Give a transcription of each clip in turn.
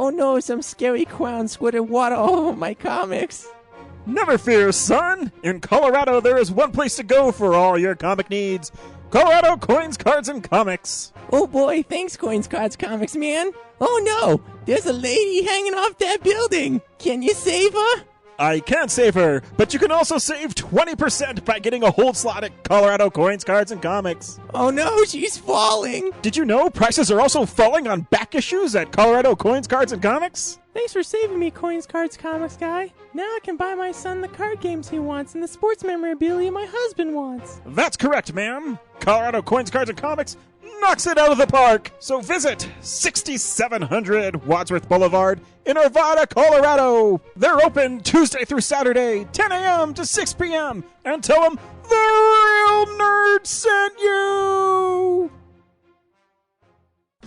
Oh no, some scary clown squirted water all over my comics. Never fear, son! In Colorado, there is one place to go for all your comic needs. Colorado Coins, Cards, and Comics. Oh boy, thanks Coins, Cards, Comics, man. Oh no, there's a lady hanging off that building. Can you save her? I can't save her, but you can also save 20% by getting a hold slot at Colorado Coins, Cards, and Comics. Oh no, she's falling. Did you know prices are also falling on back issues at Colorado Coins, Cards, and Comics? Thanks for saving me, Coins, Cards, Comics guy. Now I can buy my son the card games he wants and the sports memorabilia my husband wants. That's correct, ma'am. Colorado Coins, Cards, and Comics knocks it out of the park. So visit 6700 Wadsworth Boulevard in Arvada, Colorado. They're open Tuesday through Saturday, 10 a.m. to 6 p.m. And tell them the real nerd sent you.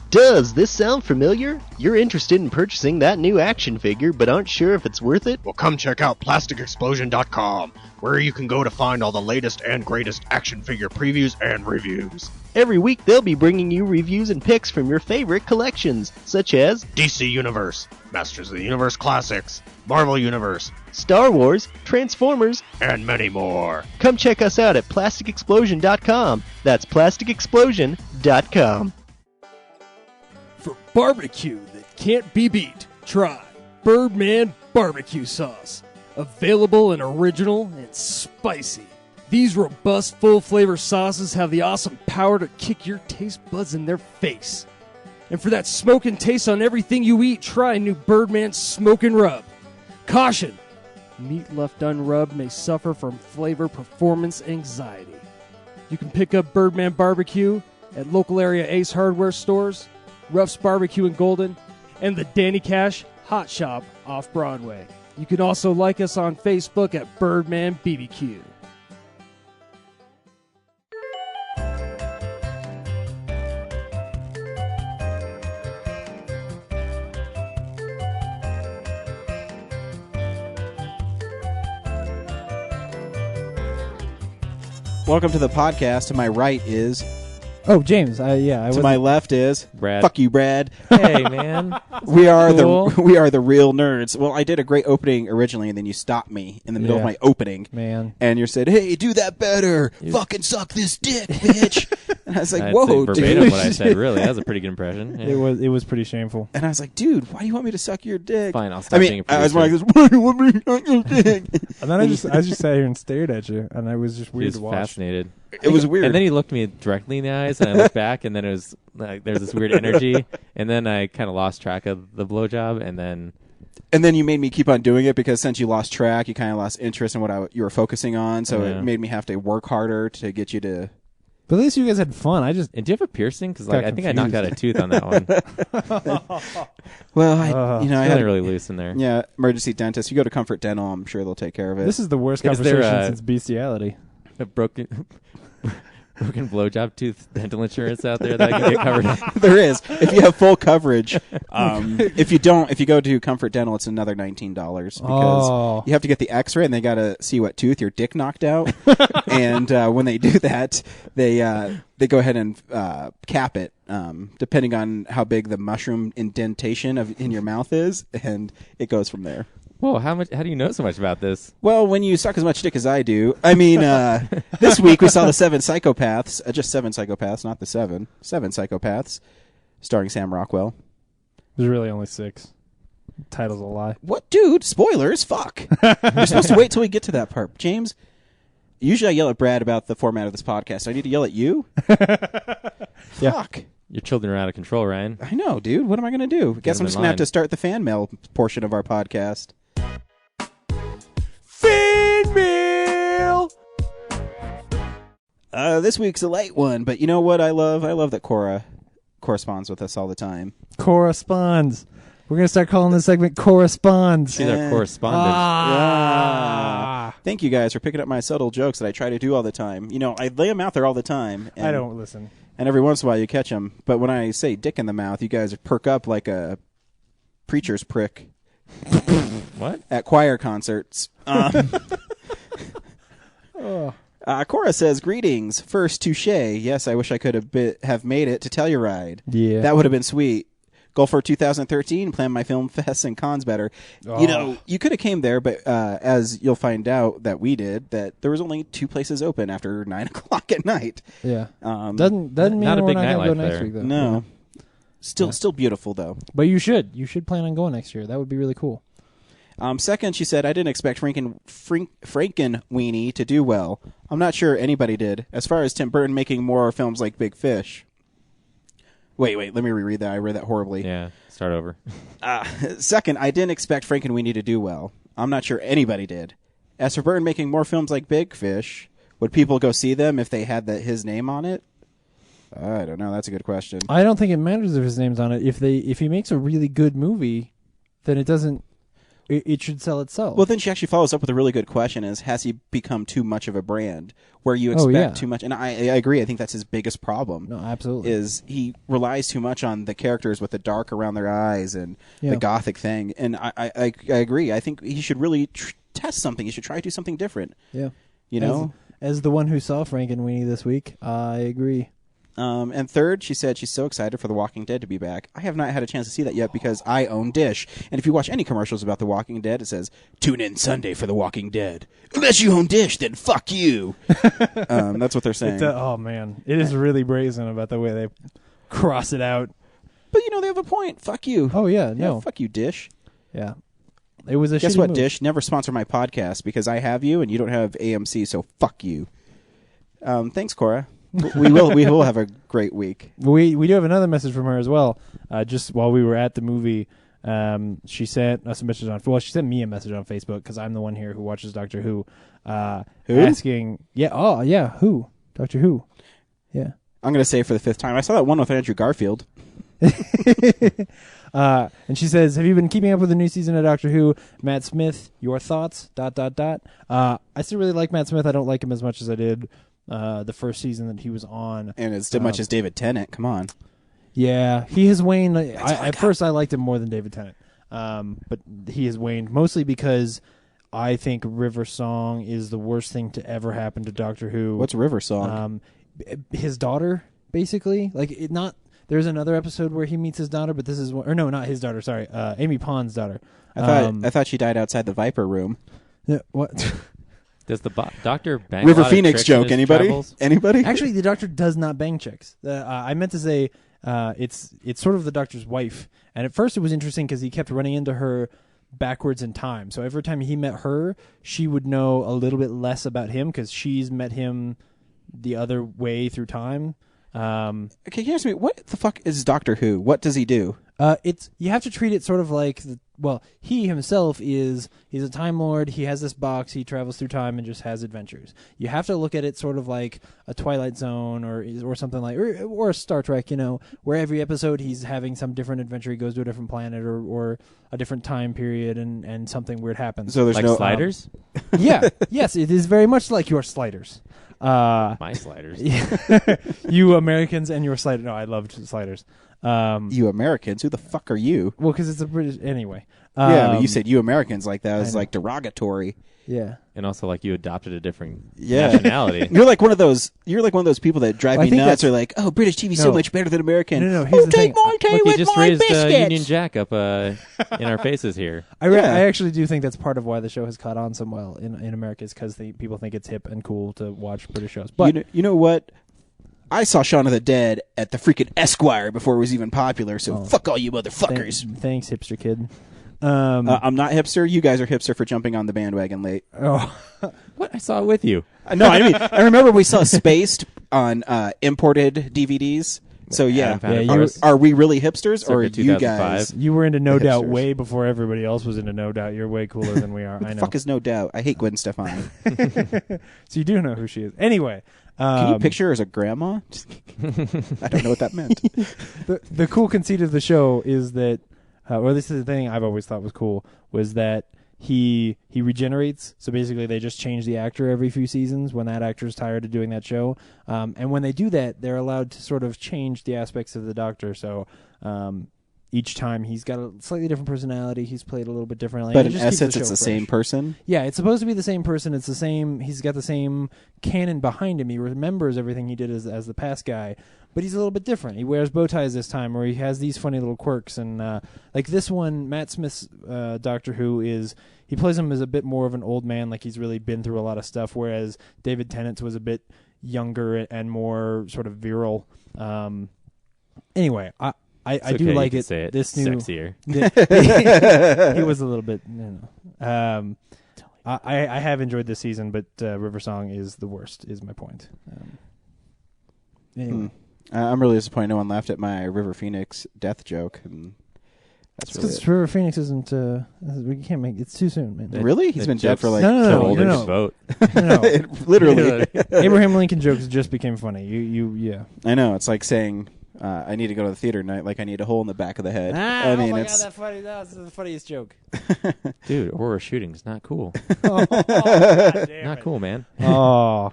Does this sound familiar? You're interested in purchasing that new action figure but aren't sure if it's worth it? Well, come check out PlasticExplosion.com, where you can go to find all the latest and greatest action figure previews and reviews. Every week they'll be bringing you reviews and picks from your favorite collections, such as DC Universe, Masters of the Universe Classics, Marvel Universe, Star Wars, Transformers, and many more. Come check us out at PlasticExplosion.com. That's PlasticExplosion.com. For barbecue that can't be beat, try Birdman Barbecue Sauce. Available and original and spicy. These robust, full-flavor sauces have the awesome power to kick your taste buds in their face. And for that smoking taste on everything you eat, try new Birdman Smoke and Rub. Caution! Meat left unrubbed may suffer from flavor performance anxiety. You can pick up Birdman Barbecue at local area Ace Hardware stores, Ruff's Barbecue in Golden, and the Danny Cash Hot Shop off Broadway. You can also like us on Facebook at Birdman BBQ. Welcome to the podcast. To my right is... Oh, James. To my left is Brad. Fuck you, Brad. Hey, man. we are cool? the real nerds. Well, I did a great opening originally, and then you stopped me in the middle of my opening. Man. And you said, "Hey, do that better. Fucking suck this dick, bitch." And I was like, "Whoa, verbatim dude." what I said. Really, that was a pretty good impression. Yeah. It was pretty shameful. And I was like, "Dude, why do you want me to suck your dick?" Fine, I'll stop being a I was producer. like, "Why do you want me to suck your dick?" And then I just sat here and stared at you, and I was just He weird was to watch. fascinated. It was weird. And then he looked me directly in the eyes, and I looked back, and then it was like there's this weird energy, and then I kind of lost track of the blowjob, and then you made me keep on doing it because since you lost track, you kind of lost interest in what you were focusing on. So it made me have to work harder to get you to. But at least you guys had fun. And do you have a piercing? Because I think I knocked out a tooth on that one. Well, I had really loose in there. Yeah, emergency dentist. You go to Comfort Dental, I'm sure they'll take care of it. This is the worst Is there conversation since bestiality. A broken blowjob tooth dental insurance out there that I can get covered in? There is. If you have full coverage. If you don't, if you go to Comfort Dental, it's another $19 because you have to get the X-ray and they got to see what tooth your dick knocked out. And when they do that, they go ahead and cap it depending on how big the mushroom indentation in your mouth is, and it goes from there. Whoa, how do you know so much about this? Well, when you suck as much dick as I do. I mean, this week we saw the 7 Psychopaths. Just 7 Psychopaths, not the 7. 7 Psychopaths, starring Sam Rockwell. There's really only 6. Title's a lie. What? Dude, spoilers? Fuck. You're supposed to wait till we get to that part. James, usually I yell at Brad about the format of this podcast. I need to yell at you? Yeah. Fuck. Your children are out of control, Ryan. I know, dude. What am I going to do? Guess I'm just going to have to start the fan mail portion of our podcast. Fan mail! This week's a light one, but you know what I love? I love that Cora corresponds with us all the time. Corresponds. We're going to start calling this segment Corresponds. She's our correspondent. Thank you guys for picking up my subtle jokes that I try to do all the time. You know, I lay them out there all the time. I don't listen. And every once in a while you catch them. But when I say dick in the mouth, you guys perk up like a preacher's prick. What? At choir concerts. Cora says, "Greetings. First, touche. Yes, I wish I could have made it to Telluride. Yeah. That would have been sweet. Goal for 2013, plan my film fests and cons better. You know, you could have came there, but as you'll find out that we did, that there was only 2 places open after 9 o'clock at night. Yeah. Um, Doesn't mean not a we're big not going to go nightlife next there. week, though. No. Still beautiful, though. But you should. You should plan on going next year. That would be really cool. Second, she said, I didn't expect Frankenweenie to do well. I'm not sure anybody did. As far as Tim Burton making more films like Big Fish. Wait, let me reread that. I read that horribly. Yeah, start over. Second, I didn't expect Frankenweenie to do well. I'm not sure anybody did. As for Burton making more films like Big Fish, would people go see them if they had his name on it? I don't know. That's a good question. I don't think it matters if his name's on it. If he makes a really good movie, then it doesn't. It should sell itself. Well, then she actually follows up with a really good question: has he become too much of a brand where you expect too much? And I agree. I think that's his biggest problem. No, absolutely. Is he relies too much on the characters with the dark around their eyes and the gothic thing? And I agree. I think he should really test something. He should try to do something different. Yeah. You know, as the one who saw Frankenweenie this week, I agree. And third, she said she's so excited for The Walking Dead to be back. I have not had a chance to see that yet because I own Dish. And if you watch any commercials about The Walking Dead, it says, tune in Sunday for The Walking Dead. Unless you own Dish, then fuck you. That's what they're saying. Oh, man. It is really brazen about the way they cross it out. But, they have a point. Fuck you. Oh, yeah, no. Yeah, fuck you, Dish. Yeah. It was a Guess shitty what, move. Dish? Never sponsor my podcast because I have you and you don't have AMC, so fuck you. Thanks, Cora. We will have a great week. We do have another message from her as well. Just while we were at the movie, she sent us a message she sent me a message on Facebook because I'm the one here who watches Doctor Who. Asking, who? Doctor Who. Yeah. I'm going to say it for the 5th time. I saw that one with Andrew Garfield. And she says, have you been keeping up with the new season of Doctor Who? Matt Smith, your thoughts? ... I still really like Matt Smith. I don't like him as much as I did the first season that he was on. And as much as David Tennant. Come on. Yeah, he has waned. At first, I liked him more than David Tennant. But he has waned mostly because I think River Song is the worst thing to ever happen to Doctor Who. What's River Song? His daughter, basically. There's another episode where he meets his daughter, but this is not his daughter. Sorry, Amy Pond's daughter. I thought she died outside the Viper room. What? Does the doctor bang River a lot of Phoenix chicks joke? in his travels? Anybody? Actually, the doctor does not bang chicks. I meant to say it's sort of the doctor's wife. And at first it was interesting because he kept running into her backwards in time. So every time he met her, she would know a little bit less about him because she's met him the other way through time. Okay, you ask me, what the fuck is Doctor Who? What does he do? You have to treat it sort of like he himself he's a Time Lord. He has this box. He travels through time and just has adventures. You have to look at it sort of like a Twilight Zone or something like or a Star Trek, where every episode he's having some different adventure. He goes to a different planet or a different time period and something weird happens. So there's Like no Sliders? Yeah, yes, it is very much like your Sliders. My Sliders. You Americans and your Sliders. No, I loved Sliders. You Americans? Who the fuck are you? Well, because it's a British anyway. Yeah, but you said you Americans like that was like derogatory. Yeah. And also, like, you adopted a different Yeah. nationality. You're like one of those people that drive Well, I me think nuts. that's- Are like, oh, British TV's so No. much better than American. No, here's the thing. my tea Look, you with just my raised biscuits. Union Jack up in our faces here. I Yeah. actually do think that's part of why the show has caught on so well in America is because people think it's hip and cool to watch British shows. But you know what? I saw Shaun of the Dead at the freaking Esquire before it was even popular. So fuck all you motherfuckers. Thanks, hipster kid. I'm not hipster. You guys are hipster for jumping on the bandwagon late. Oh, What? I saw it with you. No, I mean I remember we saw Spaced on imported DVDs. So yeah, Adam found it Yeah, for you- us. are we really hipsters or are Circa you 2005. guys? you were into No The Doubt hipsters. way before everybody else was into No Doubt. You're way cooler than we are. I The know. fuck is No Doubt? I hate Gwen Stefani. So you do know who she is. Anyway. Can you picture her as a grandma? I don't know what that meant. The cool conceit of the show is that, or this is the thing I've always thought was cool, was that he regenerates. So basically, they just change the actor every few seasons when that actor's tired of doing that show. And when they do that, they're allowed to sort of change the aspects of the Doctor. So each time he's got a slightly different personality. He's played a little bit differently. But and in it just keeps essence, the it's show the same fresh. person. Yeah, it's supposed to be the same person. It's the same. He's got the same canon behind him. He remembers everything he did as the past guy, but he's a little bit different. He wears bow ties this time, or he has these funny little quirks. And like this one, Matt Smith's Doctor Who he plays him as a bit more of an old man, like he's really been through a lot of stuff. Whereas David Tennant's was a bit younger and more sort of virile. Anyway, I do like it. Say it. This new sexier. he was a little bit. I have enjoyed this season, but River Song is the worst. Is my point. Anyway, I'm really disappointed no one laughed at my River Phoenix death joke, and that's really because River Phoenix isn't. We can't make it's too soon, man. Really? He's been dead for like No. Vote. No. literally. Abraham Lincoln jokes just became funny. Yeah. I know. It's like saying I need to go to the theater tonight, like I need a hole in the back of the head. I mean, my it's God, that's the funniest joke. Dude, horror shootings, not cool. God damn Not it. cool, man. Oh.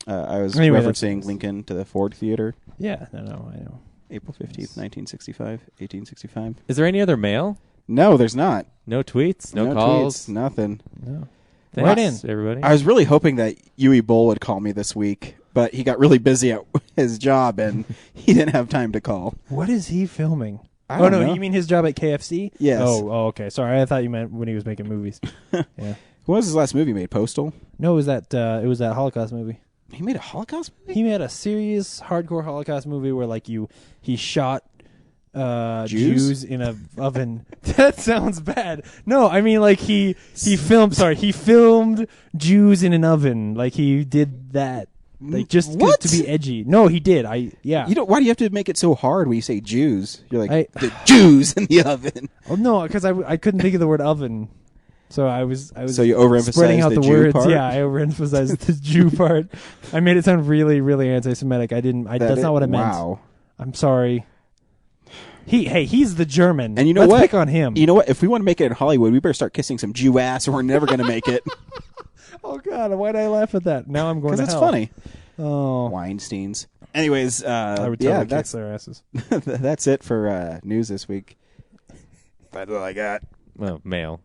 I was Anyway, referencing Lincoln to the Ford Theater, Yeah. No. I know. April 15th, 1865. Is there any other mail? No, there's not. No tweets? No calls? tweets, nothing. No. Thanks, Right in. everybody. I was really hoping that Yui Bowl would call me this week, but he got really busy at his job and he didn't have time to call. What is he filming? I Oh don't no, know. you mean his job at KFC? Yes. Oh, okay. Sorry, I thought you meant when he was making movies. Yeah. What was his last movie made? Postal? No, it was that Holocaust movie. He made a Holocaust movie? He made a serious hardcore Holocaust movie where like he shot Jews in a oven. That sounds bad. No, I mean like he filmed Jews in an oven. Like he did that. Like just What? to be edgy. No, he did. Why do you have to make it so hard when you say Jews? You're like, the Jews in the oven. Oh no, because I couldn't think of the word oven. So I was So you overemphasized spreading out the Jew words. part? Yeah, I overemphasized the Jew part. I made it sound really, really anti-Semitic. That's not what I meant. Wow. I'm sorry. He's the German. And you know Let's what? pick on him. You know what? If we want to make it in Hollywood, we better start kissing some Jew ass, or we're never going to make it. Oh God, why did I laugh at that? Now I'm going to Because it's hell. funny. Oh, Weinsteins. Anyways, I would totally kiss their asses. that's it for news this week. That's all I got. Well, mail.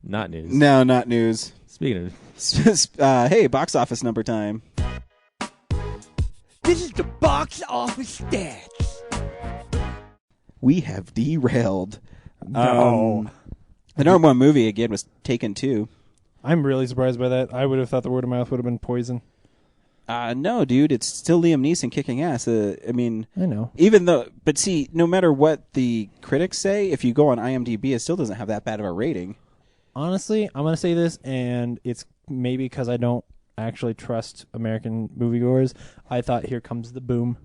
Not news. No, not news. Speaking of... Hey, box office number time. This is the box office stats. We have derailed. No. The number one movie again was Taken 2. I'm really surprised by that. I would have thought the word of mouth would have been poison. No, dude, it's still Liam Neeson kicking ass. I mean, I know. even though, but see, no matter what the critics say, if you go on IMDb, it still doesn't have that bad of a rating. Honestly, I'm going to say this, and it's maybe because I don't actually trust American moviegoers. I thought Here Comes the Boom.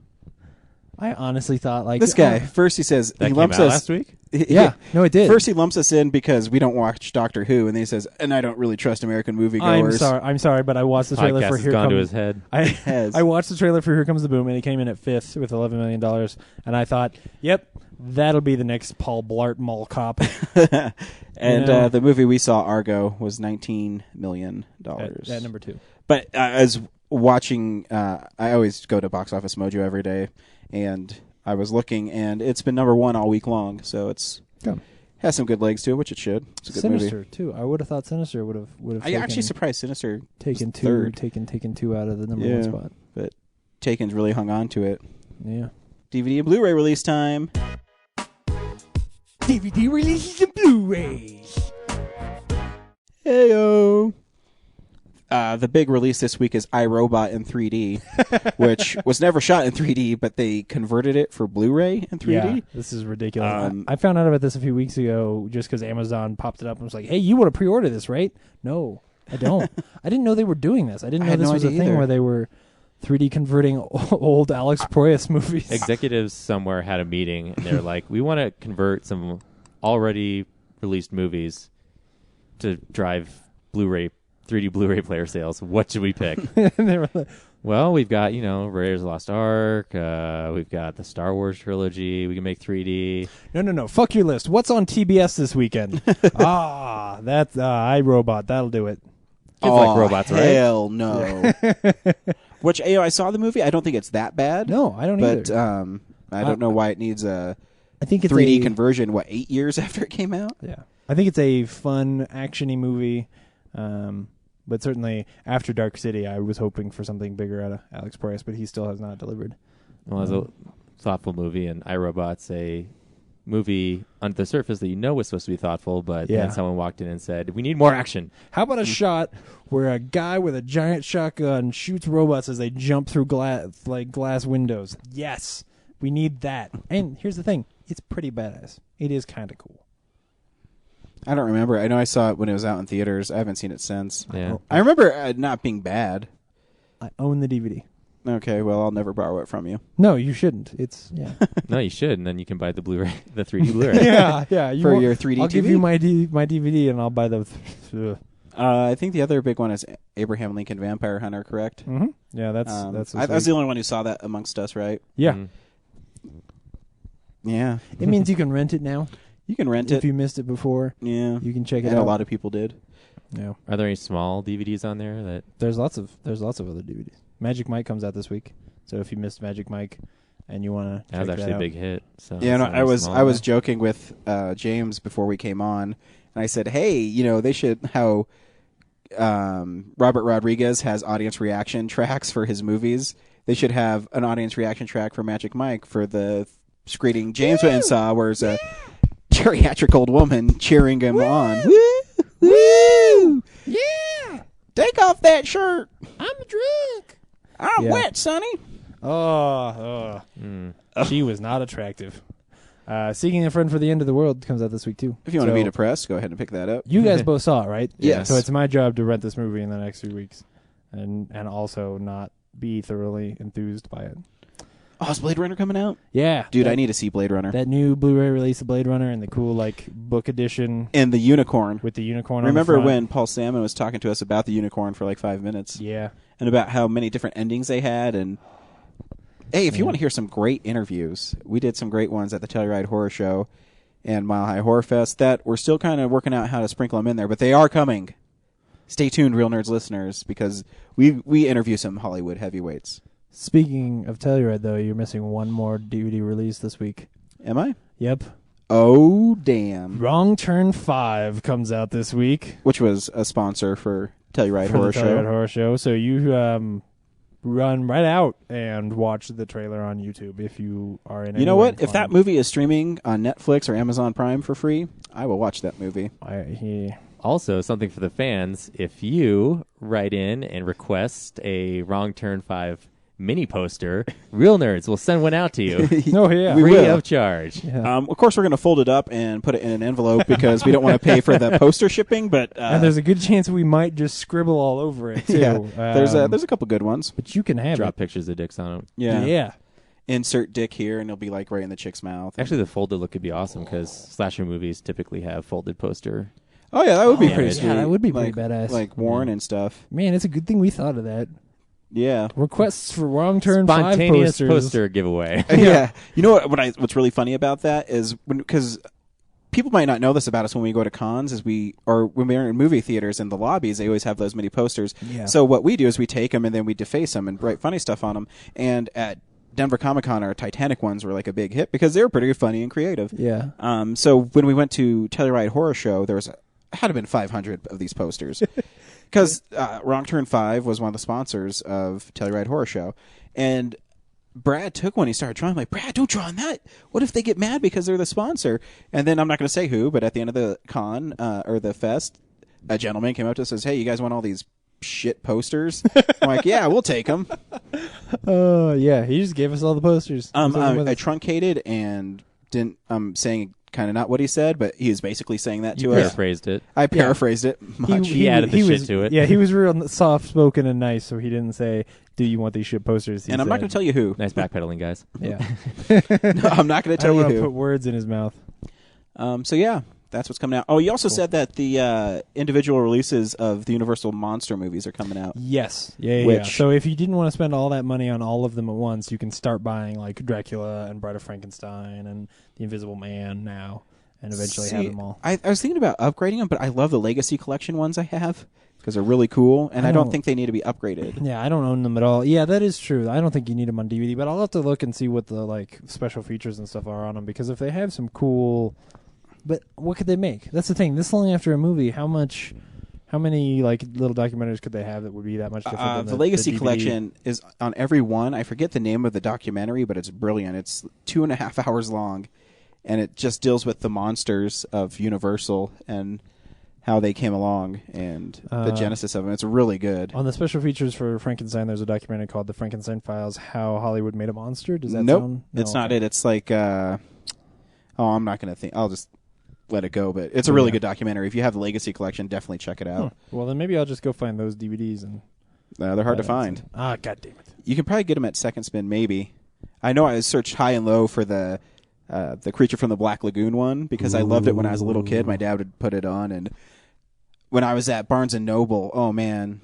I honestly thought like This guy, first he says That he came lumps out us. last week? Yeah, no, it did. First he lumps us in because we don't watch Doctor Who, and then he says, and I don't really trust American moviegoers. I'm sorry, but I watched the trailer Podcast for has Here gone to Comes. his head. I watched the trailer for Here Comes the Boom, and it came in at 5th with $11 million, and I thought, yep, that'll be the next Paul Blart Mall Cop. And Yeah. the movie we saw, Argo, was $19 million. at number 2. But as watching, I always go to Box Office Mojo every day, and I was looking, and it's been number one all week long, so it's has some good legs to it, which it should. It's a good Sinister movie. too. I would have thought Sinister would have. I actually surprised Sinister taken was two, third. taken two out of the number one spot. But Taken's really hung on to it. Yeah. DVD and Blu-ray release time. DVD releases and Blu-rays. Heyo. The big release this week is iRobot in 3D, which was never shot in 3D, but they converted it for Blu-ray in 3D. Yeah, this is ridiculous. I found out about this a few weeks ago just because Amazon popped it up and was like, "Hey, you want to pre-order this, right?" No, I don't. I didn't know they were doing this. I didn't I know had this no was a idea thing either. where they were 3D converting old Alex Proyas movies. Executives somewhere had a meeting, and they're like, we want to convert some already released movies to drive Blu-ray 3D Blu-ray player sales. What should we pick? And they were like, Well, we've got, Raiders of the Lost Ark. We've got the Star Wars trilogy. We can make 3D. No. Fuck your list. What's on TBS this weekend? That's iRobot. That'll do it. Kids like robots, right? Hell no. Which, I saw the movie. I don't think it's that bad. No, I don't But either. I don't know why it needs a I think it's 3D conversion, 8 years after it came out? Yeah. I think it's a fun, action-y movie. But certainly after Dark City, I was hoping for something bigger out of Alex Proyas, but he still has not delivered. Well, it's a thoughtful movie, and iRobot's a movie under the surface that was supposed to be thoughtful, but then someone walked in and said, we need more action. How about a shot where a guy with a giant shotgun shoots robots as they jump through glass windows? Yes, we need that. And here's the thing. It's pretty badass. It is kind of cool. I don't remember. I know I saw it when it was out in theaters. I haven't seen it since. Yeah. I remember it not being bad. I own the DVD. Okay, well, I'll never borrow it from you. No, you shouldn't. No, you should, and then you can buy the Blu-ray, the 3D Blu-ray. yeah. Your 3D I'll TV? give you my DVD, and I'll buy the. I think the other big one is Abraham Lincoln Vampire Hunter, correct? Mm-hmm. Yeah, that's. I was the only one who saw that amongst us, right? Yeah. Yeah. It means you can rent it now. You can rent it. If you missed it before, yeah, you can check it and out. a lot of people did. Yeah. Are there any small DVDs on there that? There's lots of other DVDs. Magic Mike comes out this week, so if you missed Magic Mike and you want to, that was actually a big hit. So yeah, no, I was joking with James before we came on, and I said, hey, they should how Robert Rodriguez has audience reaction tracks for his movies. They should have an audience reaction track for Magic Mike for the screening James went and saw, where it's a geriatric old woman cheering him on. Woo! Woo! Yeah! Take off that shirt. I'm drunk. I'm wet, Sonny. She was not attractive. Seeking a Friend for the End of the World comes out this week, too. If you want to be depressed, go ahead and pick that up. You guys both saw it, right? Yes. So it's my job to rent this movie in the next 3 weeks and also not be thoroughly enthused by it. Oh, is Blade Runner coming out? Yeah. Dude, I need to see Blade Runner. That new Blu-ray release of Blade Runner and the cool, book edition. And the unicorn. With the unicorn Remember on the front. when Paul Salmon was talking to us about the unicorn for 5 minutes? Yeah. And about how many different endings they had. And hey, if you want to hear some great interviews, we did some great ones at the Telluride Horror Show and Mile High Horror Fest that we're still kind of working out how to sprinkle them in there, but they are coming. Stay tuned, Real Nerds listeners, because we interview some Hollywood heavyweights. Speaking of Telluride, though, you're missing one more DVD release this week. Am I? Yep. Oh, damn. Wrong Turn 5 comes out this week. Which was a sponsor for Telluride for Horror the Show. Telluride Horror Show. So you run right out and watch the trailer on YouTube if you are in. You know what? If that movie is streaming on Netflix or Amazon Prime for free, I will watch that movie. Also, something for the fans, if you write in and request a Wrong Turn 5 mini poster, Real Nerds will send one out to you. Oh, yeah. We Free will. of charge. Yeah. Of course, we're going to fold it up and put it in an envelope because we don't want to pay for the poster shipping. But and there's a good chance we might just scribble all over it, too. Yeah, there's a couple good ones. But you can have Drop it. pictures of dicks on them. Yeah. Insert dick here, and it'll be right in the chick's mouth. Actually, the folded look could be awesome because slasher movies typically have folded poster. Oh, yeah, that would be yeah, pretty yeah, sweet. that would be pretty badass. Like worn and stuff. Man, it's a good thing we thought of that. Yeah. Requests for Wrong Turn 5 Spontaneous posters. poster giveaway. Yeah. You know what's really funny about that is because people might not know this about us when we go to cons or when we're in movie theaters in the lobbies, they always have those mini posters. Yeah. So what we do is we take them and then we deface them and write funny stuff on them. And at Denver Comic Con, our Titanic ones were like a big hit because they were pretty funny and creative. Yeah. So when we went to Telluride Horror Show, there had to been 500 of these posters. Because Wrong Turn 5 was one of the sponsors of Telluride Horror Show. And Brad took one. He started drawing. I'm like, Brad, don't draw on that. What if they get mad because they're the sponsor? And then I'm not going to say who, but at the end of the con or the fest, a gentleman came up to us and says, hey, you guys want all these shit posters? I'm like, yeah, we'll take them. Yeah, he just gave us all the posters. I truncated and didn't saying kind of not what he said, but he was basically saying that to us. Paraphrased it. I paraphrased it much. He added the shit to it. Yeah, he was real soft-spoken and nice, so he didn't say, do you want these shit posters? And I'm not going to tell you who. Nice backpedaling, guys. Yeah. No, I'm not going to tell I you don't want who. to put words in his mouth. So yeah, that's what's coming out. Oh, you also said that the individual releases of the Universal Monster movies are coming out. Yes. Yeah. Which- So if you didn't want to spend all that money on all of them at once, you can start buying like Dracula and Bride of Frankenstein and The Invisible Man now. and eventually have them all. I was thinking about upgrading them, but I love the Legacy Collection ones I have because they're really cool, and I don't think they need to be upgraded. Yeah, I don't own them at all. Yeah, that is true. I don't think you need them on DVD, but I'll have to look and see what the like special features and stuff are on them, because if they have some cool... But what could they make? That's the thing. This long after a movie, how many like little documentaries could they have that would be that much different than the Legacy DVD? Collection is on every one. I forget the name of the documentary, but it's brilliant. It's 2.5 hours long, and it just deals with the monsters of Universal and how they came along and the genesis of them. It's really good. On the special features for Frankenstein, there's a documentary called The Frankenstein Files, How Hollywood Made a Monster. Does that Nope, sound... it's not it. It's like, I'm not going to think. I'll just let it go, but it's a really good documentary. If you have the Legacy Collection, definitely check it out. Well, then maybe I'll just go find those DVDs. And they're hard to find. God damn it. You can probably get them at Second Spin, maybe. I know I searched high and low for the Creature from the Black Lagoon one because I loved it when I was a little kid. My dad would put it on, and when I was at Barnes & Noble, oh man,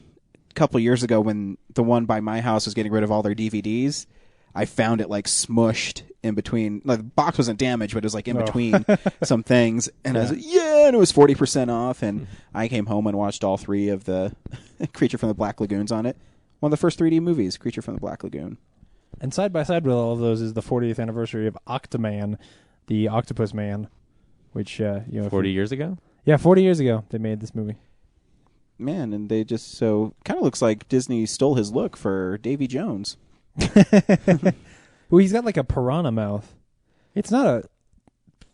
a couple years ago when the one by my house was getting rid of all their DVDs, I found it like smushed in between. Like, the box wasn't damaged, but it was like in between some things. And I was like, and it was 40% off. And I came home and watched all 3 of the Creature from the Black Lagoons on it. One of the first 3D movies, Creature from the Black Lagoon. And side by side with all of those is the 40th anniversary of Octoman, the Octopus Man, which 40 years ago. Yeah, 40 years ago they made this movie. Man, and they just kind of looks like Disney stole his look for Davy Jones. Well, he's got like a piranha mouth. It's not a...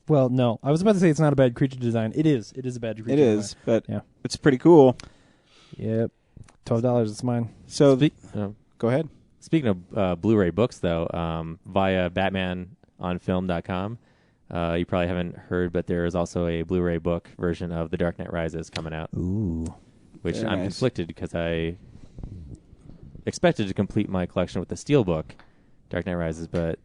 Well, no. I was about to say it's not a bad creature design. It is. It is a bad creature design. It is, but it's pretty cool. Yep. $12, it's mine. So, go ahead. Speaking of Blu-ray books, though, via BatmanOnFilm.com, you probably haven't heard, but there is also a Blu-ray book version of The Dark Knight Rises coming out. Ooh. Which Very I'm nice. conflicted because I expected to complete my collection with the Steelbook, Dark Knight Rises, but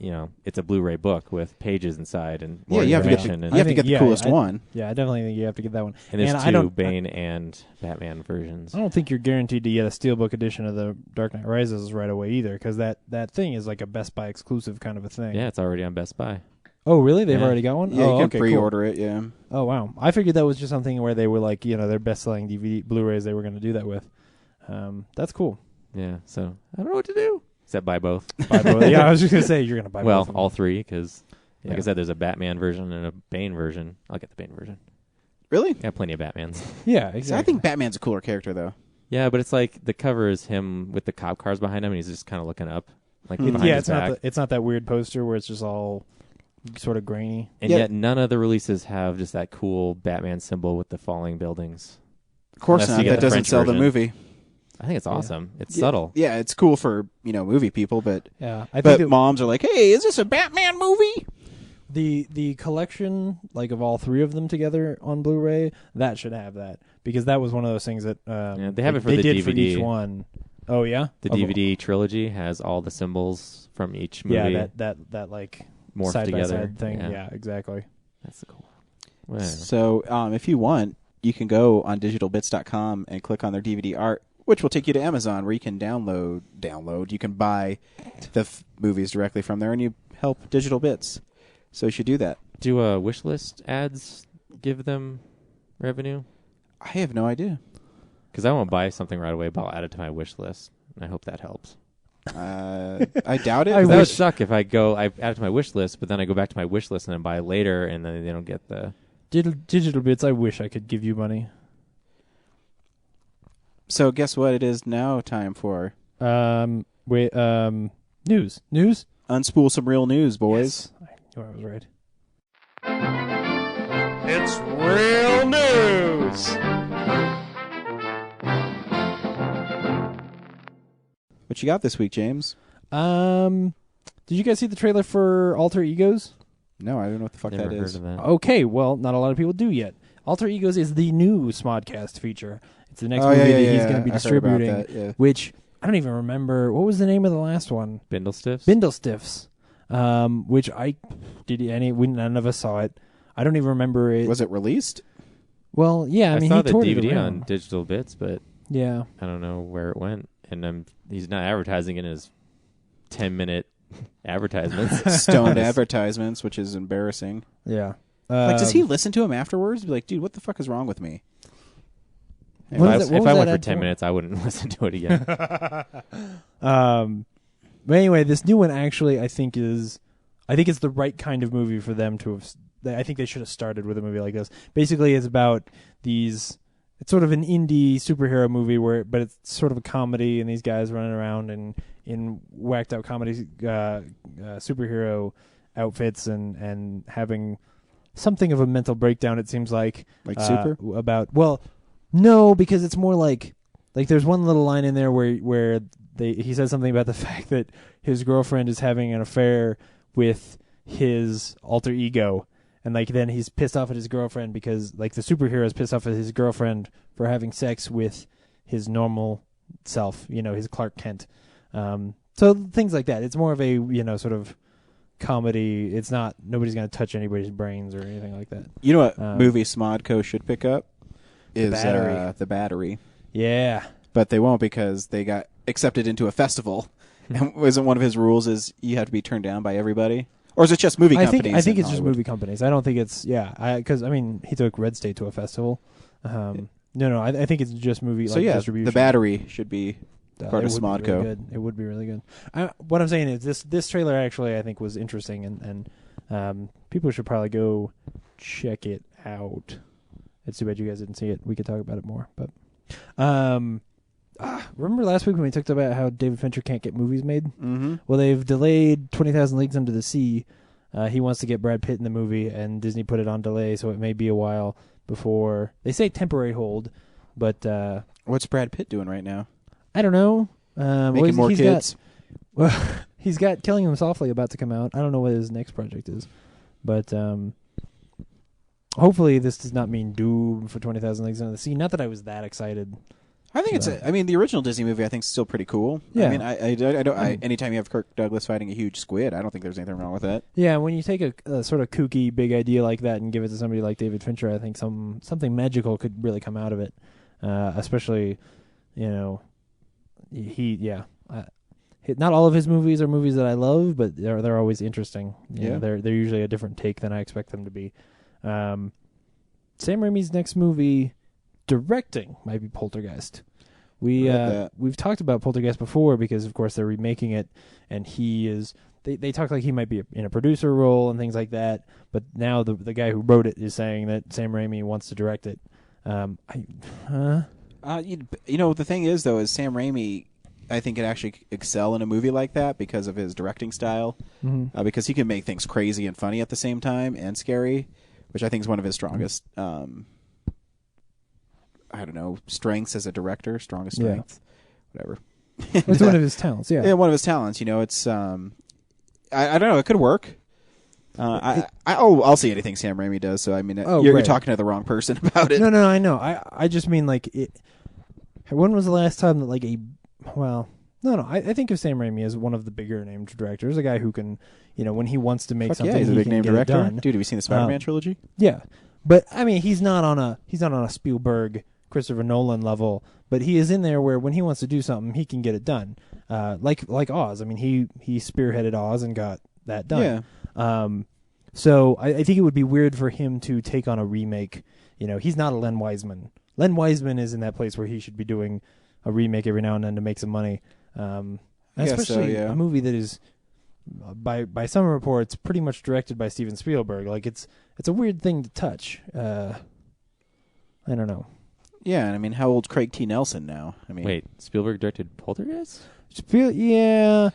it's a Blu-ray book with pages inside and more you have to get information. you have to get the coolest one. Yeah, I definitely think you have to get that one. And there's I two don't- Bane and Batman versions. I don't think you're guaranteed to get a Steelbook edition of the Dark Knight Rises right away either, because that thing is like a Best Buy exclusive kind of a thing. Yeah, it's already on Best Buy. Oh, really? They've Yeah. already got one? Yeah, oh, you can okay, pre-order it, yeah. Cool. Oh, wow. I figured that was just something where they were like, their best-selling DVD Blu-rays they were going to do that with. That's cool. Yeah, so I don't know what to do. Except buy both. Buy both. Yeah, I was just going to say, you're going to buy both. Well, of them. all 3, because, like Yeah. I said, there's a Batman version and a Bane version. I'll get the Bane version. Really? I got plenty of Batmans. Yeah, See, exactly. I think Batman's a cooler character, though. Yeah, but it's like the cover is him with the cop cars behind him, and he's just kind of looking up, like behind yeah, his it's back. it's not that weird poster where it's just all sort of grainy. And Yeah. yet none of the releases have just that cool Batman symbol with the falling buildings. Of course Unless not. you get That the doesn't French sell the version. movie. I think it's awesome. It's Yeah. subtle. Yeah, it's cool for, movie people, but Yeah, I but think moms are like, hey, is this a Batman movie? the collection, like of all 3 of them together on Blu-ray, that should have that, because that was one of those things that Yeah, they have it for they the did DVD. for each one. Oh yeah, The DVD trilogy has all the symbols from each movie Yeah, that like morphed side together. by side thing. Yeah. Yeah, exactly. That's the cool one. Whatever. So if you want, you can go on digitalbits.com and click on their DVD art, which will take you to Amazon, where you can download. You can buy the movies directly from there, and you help Digital Bits. So you should do that. Do wish list ads give them revenue? I have no idea. Because I won't buy something right away, but I'll add it to my wish list. And I hope that helps. I doubt it. I That would wish- suck if I add it to my wish list, but then I go back to my wish list and then buy later, and then they don't get the... Digital Bits, I wish I could give you money. So guess what it is now time for? News. Unspool some real news, boys. Yes. I knew I was right. It's real news. What you got this week, James? Did you guys see the trailer for Alter Egos? No, I don't know what the fuck Never that heard is. of that. Okay, well, not a lot of people do yet. Alter Egos is the new Smodcast feature. It's the next Oh, movie yeah, that yeah, he's yeah. going to be I heard about distributing, that, yeah. which I don't even remember. What was the name of the last one? Bindle Stiffs? Bindle Stiffs, which none of us saw it. I don't even remember it. Was it released? Well, yeah, I mean, saw he the toured it DVD on around. Digital Bits, but Yeah. I don't know where it went. And he's not advertising in his 10-minute advertisements. Stoned advertisements, which is embarrassing. Yeah. does he listen to him afterwards? Be like, dude, what the fuck is wrong with me? If What I, was that- what if was I that went for ad 10 for? minutes, I wouldn't listen to it again. But anyway, this new one actually, I think it's the right kind of movie for them to have. I think they should have started with a movie like this. Basically, it's about these. It's sort of an indie superhero movie but it's sort of a comedy, and these guys running around in whacked out comedy superhero outfits and having something of a mental breakdown. It seems like Super? about no, because it's more like there's one little line in there where he says something about the fact that his girlfriend is having an affair with his alter ego, and then he's pissed off at his girlfriend because the superhero is pissed off at his girlfriend for having sex with his normal self, his Clark Kent. So things like that. It's more of a sort of comedy. It's not nobody's going to touch anybody's brains or anything like that. You know what movie Smodco should pick up is Battery. The Battery. Yeah. But they won't because they got accepted into a festival. And isn't one of his rules is you have to be turned down by everybody? Or is it just movie companies? I think in it's just Hollywood? movie companies. I don't think it's because he took Red State to a festival. No, I think it's just movie distribution. The Battery should be part of Smodco. It would be really good. What I'm saying is this trailer actually I think was interesting and people should probably go check it out. It's too bad you guys didn't see it. We could talk about it more, but remember last week when we talked about how David Fincher can't get movies made? Mm-hmm. Well, they've delayed 20,000 Leagues Under the Sea. He wants to get Brad Pitt in the movie, and Disney put it on delay, so it may be a while before. They say temporary hold, but What's Brad Pitt doing right now? I don't know. Making more kids? He's got Killing Him Softly about to come out. I don't know what his next project is, but hopefully this does not mean doom for 20,000 Leagues Under the Sea. Not that I was that excited. I think the original Disney movie I think is still pretty cool. Yeah. I mean, I don't. Anytime you have Kirk Douglas fighting a huge squid, I don't think there's anything wrong with that. Yeah, when you take a sort of kooky big idea like that and give it to somebody like David Fincher, I think something magical could really come out of it. Especially, not all of his movies are movies that I love, but they're always interesting. They're usually a different take than I expect them to be. Sam Raimi's next movie, directing, might be Poltergeist. We've talked about Poltergeist before because, of course, they're remaking it, and he is. They talk like he might be in a producer role and things like that. But now the guy who wrote it is saying that Sam Raimi wants to direct it. The thing is though, is Sam Raimi, I think, can actually excel in a movie like that because of his directing style. Mm-hmm. Because he can make things crazy and funny at the same time and scary, which I think is one of his strongest. Strengths as a director, strongest strength, whatever. It's one of his talents, yeah. Yeah, one of his talents. It's I don't know. It could work. I'll see anything Sam Raimi does. So I mean, you're talking to the wrong person about it. No, I know. I just mean when was the last time that I think of Sam Raimi as one of the bigger named directors, a guy who can, when he wants to make something, he's a he big can name get director. it done. Dude, have you seen the Spider-Man trilogy? Yeah, but I mean, he's not on a Spielberg, Christopher Nolan level, but he is in there where when he wants to do something, he can get it done. Like Oz. I mean, he spearheaded Oz and got that done. Yeah. So I think it would be weird for him to take on a remake. He's not a Len Wiseman. Len Wiseman is in that place where he should be doing a remake every now and then to make some money. Especially a movie that is, by some reports, pretty much directed by Steven Spielberg. Like it's a weird thing to touch. I don't know. Yeah, and I mean, how old's Craig T. Nelson now? I mean, Wait, Spielberg directed Poltergeist? No.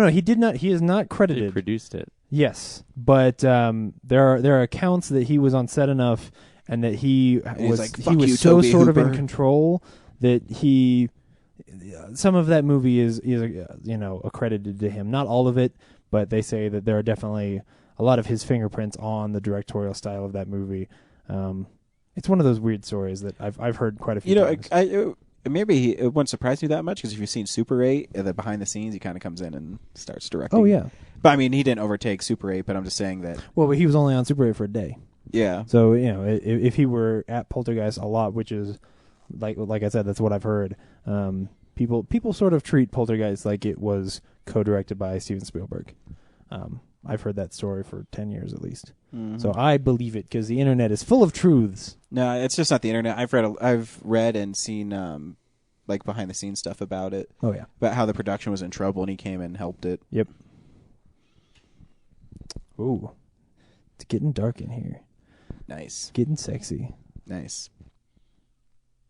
He did not. He is not credited. He produced it. Yes, but there are accounts that he was on set enough, and that he was like, he was you, so Toby sort of Hooper. in control that he. Some of that movie is accredited to him. Not all of it, but they say that there are definitely a lot of his fingerprints on the directorial style of that movie. It's one of those weird stories that I've heard quite a few times. Maybe it wouldn't surprise me that much because if you've seen Super 8, the behind the scenes, he kind of comes in and starts directing. Oh yeah, but I mean, he didn't overtake Super 8. But I'm just saying that. Well, but he was only on Super 8 for a day. Yeah. So if he were at Poltergeist a lot, which is like I said, that's what I've heard. People sort of treat Poltergeist like it was co-directed by Steven Spielberg. I've heard that story for 10 years at least. Mhm. So I believe it because the internet is full of truths. No, it's just not the internet. I've read and seen like behind the scenes stuff about it. Oh, yeah. About how the production was in trouble and he came and helped it. Yep. Ooh. It's getting dark in here. Nice. Getting sexy. Nice.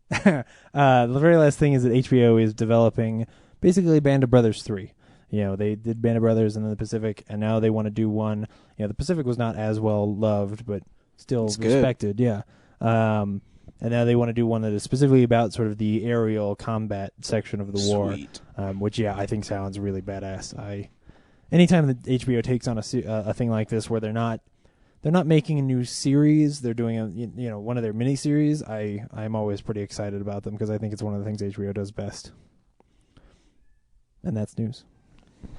The very last thing is that HBO is developing basically Band of Brothers 3. You know, they did Band of Brothers and then the Pacific, and now they want to do one. You know, the Pacific was not as well loved, but still It's good. respected. Yeah. And now they want to do one that is specifically about sort of the aerial combat section of the war, Sweet. which, yeah, I think sounds really badass. Anytime that HBO takes on a thing like this where they're not making a new series, they're doing one of their miniseries, I'm always pretty excited about them because I think it's one of the things HBO does best. And that's news.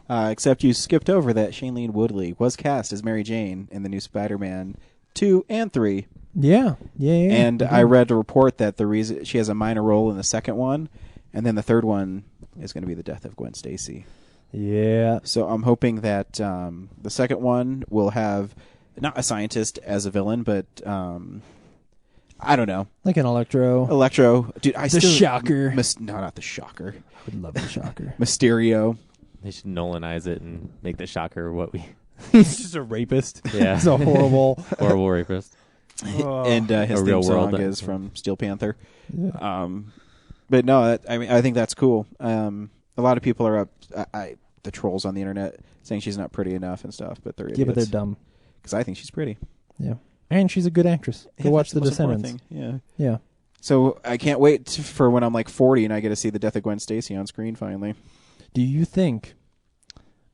Except you skipped over that Shailene Woodley was cast as Mary Jane in the new Spider-Man 2 and 3. Yeah. And I read a report that the reason she has a minor role in the second one, and then the third one is going to be the death of Gwen Stacy. Yeah. So I'm hoping that the second one will have not a scientist as a villain, but I don't know, Like an Electro. Dude, Shocker. No, not the Shocker. I would love the Shocker. Mysterio. They should Nolanize it and make the Shocker what we... He's just a rapist. Yeah. He's a horrible... horrible rapist. And his A theme real song world, is from Steel Panther. Yeah. But no, I think that's cool. A lot of people are up, the trolls on the internet saying she's not pretty enough and stuff, but they're idiots. Yeah, but they're dumb. Because I think she's pretty. Yeah. And she's a good actress. Go Yeah, watch that's The most important Descendants. thing. Yeah. Yeah. So I can't wait for when I'm like 40 and I get to see the death of Gwen Stacy on screen finally. Do you think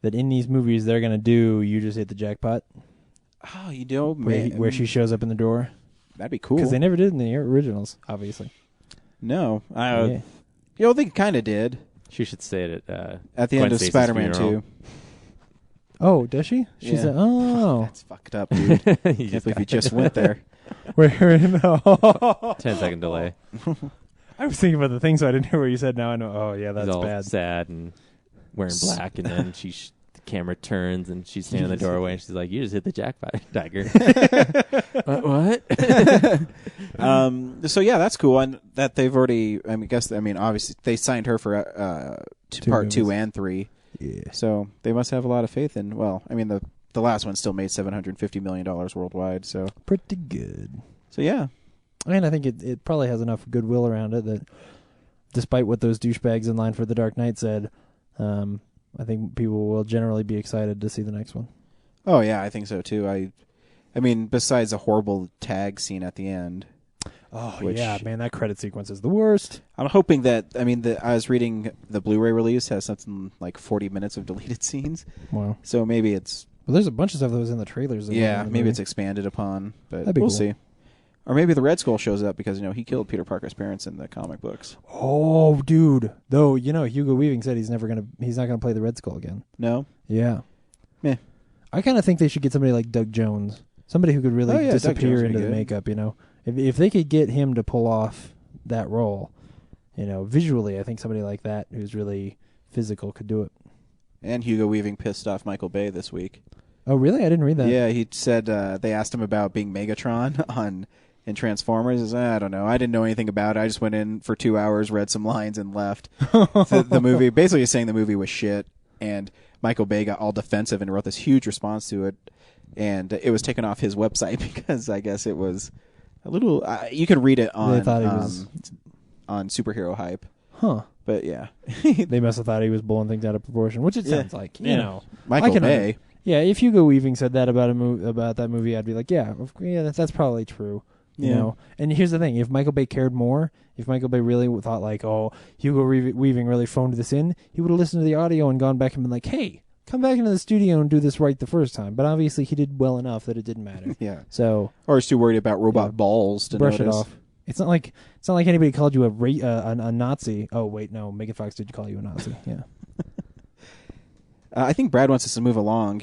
that in these movies they're going to do You Just Hit the Jackpot? Oh, you know, man. Where she shows up in the door? That'd be cool. Because they never did in the originals, obviously. No. Yeah. You know, they kind of did. She should say it At the end of Spider-Man 2. Oh, does she? She Yeah. said, oh. That's fucked up, dude. Can't believe you just went there. Where? No. 10-second delay. I was thinking about the thing, so I didn't hear what you said. Now I know. Oh, yeah, that's He's all bad. sad and wearing black, and then the camera turns and she's standing in the doorway and she's like, "You just hit the jackpot, Tiger." What? So yeah, that's cool, and that they've already. Obviously they signed her for part 2 and 3. Yeah. So they must have a lot of faith in. Well, I mean the last one still made $750 million worldwide. So Pretty good. So yeah. And I think it probably has enough goodwill around it that despite what those douchebags in line for The Dark Knight said, I think people will generally be excited to see the next one. Oh yeah, I think so too. I mean, besides a horrible tag scene at the end. Oh which, yeah, man, that credit sequence is the worst. I'm hoping that I was reading the Blu-ray release has something like 40 minutes of deleted scenes. Wow. So maybe it's there's a bunch of stuff that was in the trailers. Maybe it's expanded upon, but That'd be we'll cool. see. Or maybe the Red Skull shows up because he killed Peter Parker's parents in the comic books. Oh, dude. Though Hugo Weaving said he's not gonna play the Red Skull again. No. Yeah. Meh. I kind of think they should get somebody like Doug Jones, somebody who could really Doug Jones disappear would be into the good. makeup. If they could get him to pull off that role, visually, I think somebody like that who's really physical could do it. And Hugo Weaving pissed off Michael Bay this week. Oh, really? I didn't read that. Yeah, he said they asked him about being Megatron in Transformers. He says, I don't know. I didn't know anything about it. I just went in for 2 hours, read some lines, and left. the movie, basically saying the movie was shit. And Michael Bay got all defensive and wrote this huge response to it. And it was taken off his website because I guess it was a little... you could read it on, They thought he was... on Superhero Hype. Huh. But yeah. They must have thought he was blowing things out of proportion, which it sounds like. Michael Bay. Yeah, if Hugo Weaving said that about about that movie, I'd be like, yeah, that's probably true. You know. And here's the thing: if Michael Bay cared more, if Michael Bay really thought like, oh, Hugo Weaving really phoned this in, he would have listened to the audio and gone back and been like, hey, come back into the studio and do this right the first time. But obviously, he did well enough that it didn't matter. Yeah. So. Or he's too worried about robot balls to brush notice. it off. It's not like anybody called you a Nazi. Oh wait, no, Megan Fox did call you a Nazi. Yeah. I think Brad wants us to move along.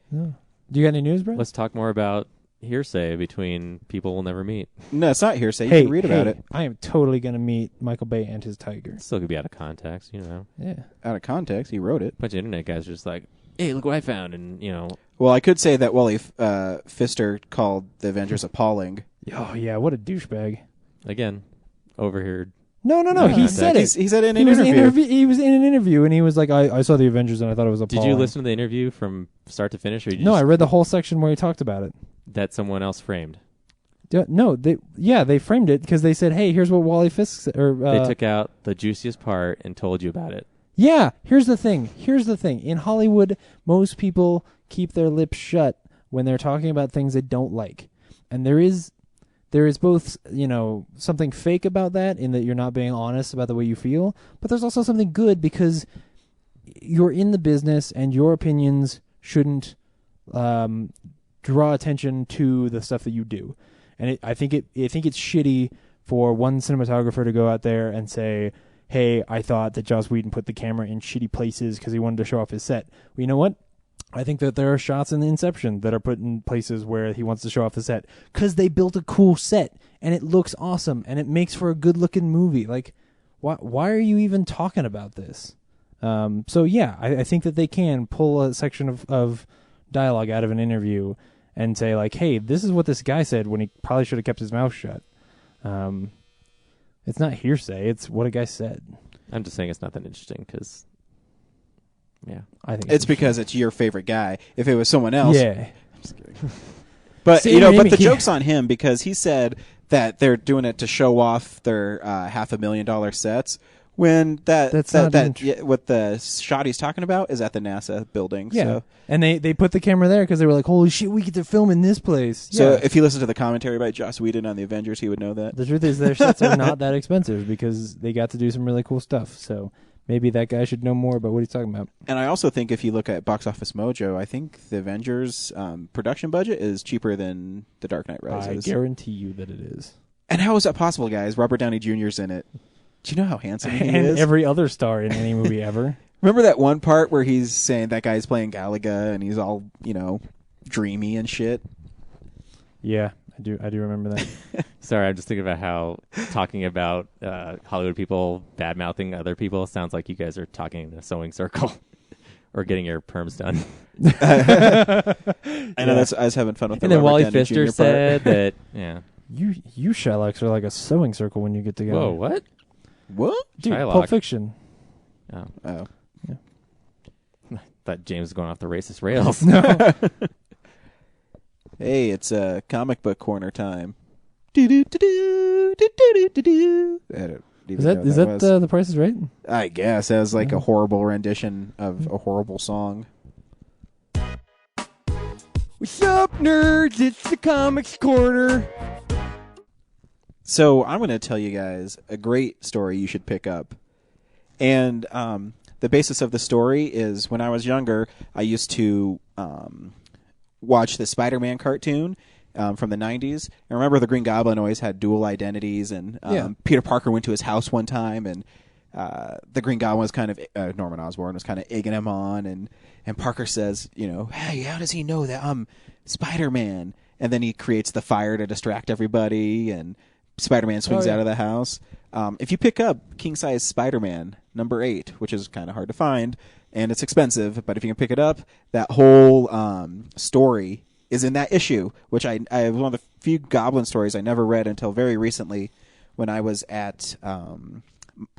Yeah. Do you got any news, Brad? Let's talk more about hearsay between people we'll never meet. No, it's not hearsay. You can read about it. I am totally going to meet Michael Bay and his tiger. It still could be out of context, Yeah. Out of context, he wrote it. A bunch of internet guys are just like, hey, look what I found, and Well, I could say that Wally Pfister called the Avengers appalling. Oh yeah, what a douchebag. again, overheard. No. He said it. He said it in an interview. He was in an interview, and he was like, "I saw the Avengers, and I thought it was appalling." Did you listen to the interview from start to finish, or you No, just, I read the whole section where he talked about it. that someone else framed? No, they framed it because they said, "Hey, here's what Wally Fisk said." They took out the juiciest part and told you about it. Yeah, here's the thing. In Hollywood, most people keep their lips shut when they're talking about things they don't like, and there is both, something fake about that in that you're not being honest about the way you feel, but there's also something good because you're in the business and your opinions shouldn't draw attention to the stuff that you do. And I think it's shitty for one cinematographer to go out there and say, "Hey, I thought that Joss Whedon put the camera in shitty places because he wanted to show off his set." Well, you know what? I think that there are shots in Inception that are put in places where he wants to show off the set because they built a cool set and it looks awesome and it makes for a good-looking movie. Like, why are you even talking about this? So yeah, I think that they can pull a section of dialogue out of an interview and say like, "Hey, this is what this guy said," when he probably should have kept his mouth shut. It's not hearsay; it's what a guy said. I'm just saying it's not that interesting because, yeah, I think It's because it's your favorite guy. If it was someone else, yeah. I'm just kidding. But Same but name, the yeah. joke's on him because he said that they're doing it to show off their $500,000 sets. When That's not even true. what the shot he's talking about is at the NASA building. Yeah, So, and they put the camera there because they were like, "Holy shit, we get to film in this place." so Yeah. if you listen to the commentary by Joss Whedon on the Avengers, he would know that. The truth is, their sets are not that expensive because they got to do some really cool stuff. So maybe that guy should know more about what he's talking about. And I also think if you look at Box Office Mojo, I think the Avengers production budget is cheaper than The Dark Knight Rises. I guarantee you that it is. And how is that possible, guys? Robert Downey Jr.'s in it. Do you know how handsome he And is? every other star in any movie ever. Remember that one part where he's saying that guy's playing Galaga and he's all, dreamy and shit? Yeah, I do remember that. sorry, I'm just thinking about how talking about Hollywood people bad-mouthing other people sounds like you guys are talking in a sewing circle or getting your perms done. I know I was having fun with the And then Robert Wally Downey Pfister Jr. said that, yeah. You Shylocks are like a sewing circle when you get together. Whoa, what? What? Dude, Shylock. Pulp Fiction. Oh, Oh. thought James was going off the racist rails. No. Hey, it's comic book corner time. Do-do-do-do, do-do-do-do-do. I don't even Is know that what is was. that The Price is Right? I guess that was like a horrible rendition of a horrible song. What's up, nerds? It's the Comics Corner. So I'm going to tell you guys a great story you should pick up. And the basis of the story is when I was younger, I used to watch the Spider-Man cartoon from the 90s. And remember the Green Goblin always had dual identities, and Peter Parker went to his house one time, and the Green Goblin was kind of, Norman Osborn was kind of egging him on, and Parker says, "Hey, how does he know that I'm Spider-Man?" And then he creates the fire to distract everybody, and Spider-Man swings out of the house. If you pick up King Size Spider-Man number 8, which is kind of hard to find, and it's expensive, but if you can pick it up, that whole story is in that issue, which I have one of the few Goblin stories I never read until very recently when I was at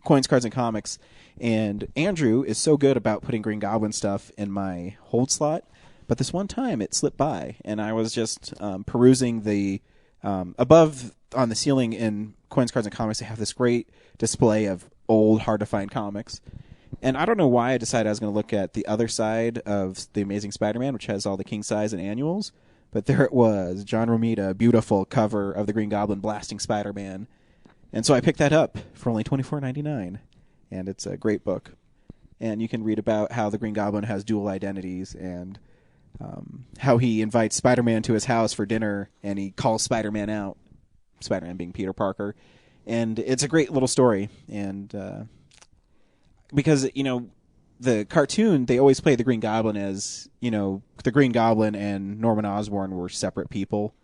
Coins, Cards, and Comics. And Andrew is so good about putting Green Goblin stuff in my hold slot, but this one time it slipped by, and I was just perusing the above on the ceiling in Coins, Cards, and Comics. They have this great display of old, hard-to-find comics. And I don't know why I decided I was going to look at the other side of The Amazing Spider-Man, which has all the king size and annuals. But there it was, John Romita, beautiful cover of the Green Goblin blasting Spider-Man. And so I picked that up for only $24.99. And it's a great book. And you can read about how the Green Goblin has dual identities and how he invites Spider-Man to his house for dinner and he calls Spider-Man out, Spider-Man being Peter Parker. And it's a great little story. And because, the cartoon, they always play the Green Goblin as, the Green Goblin and Norman Osborn were separate people.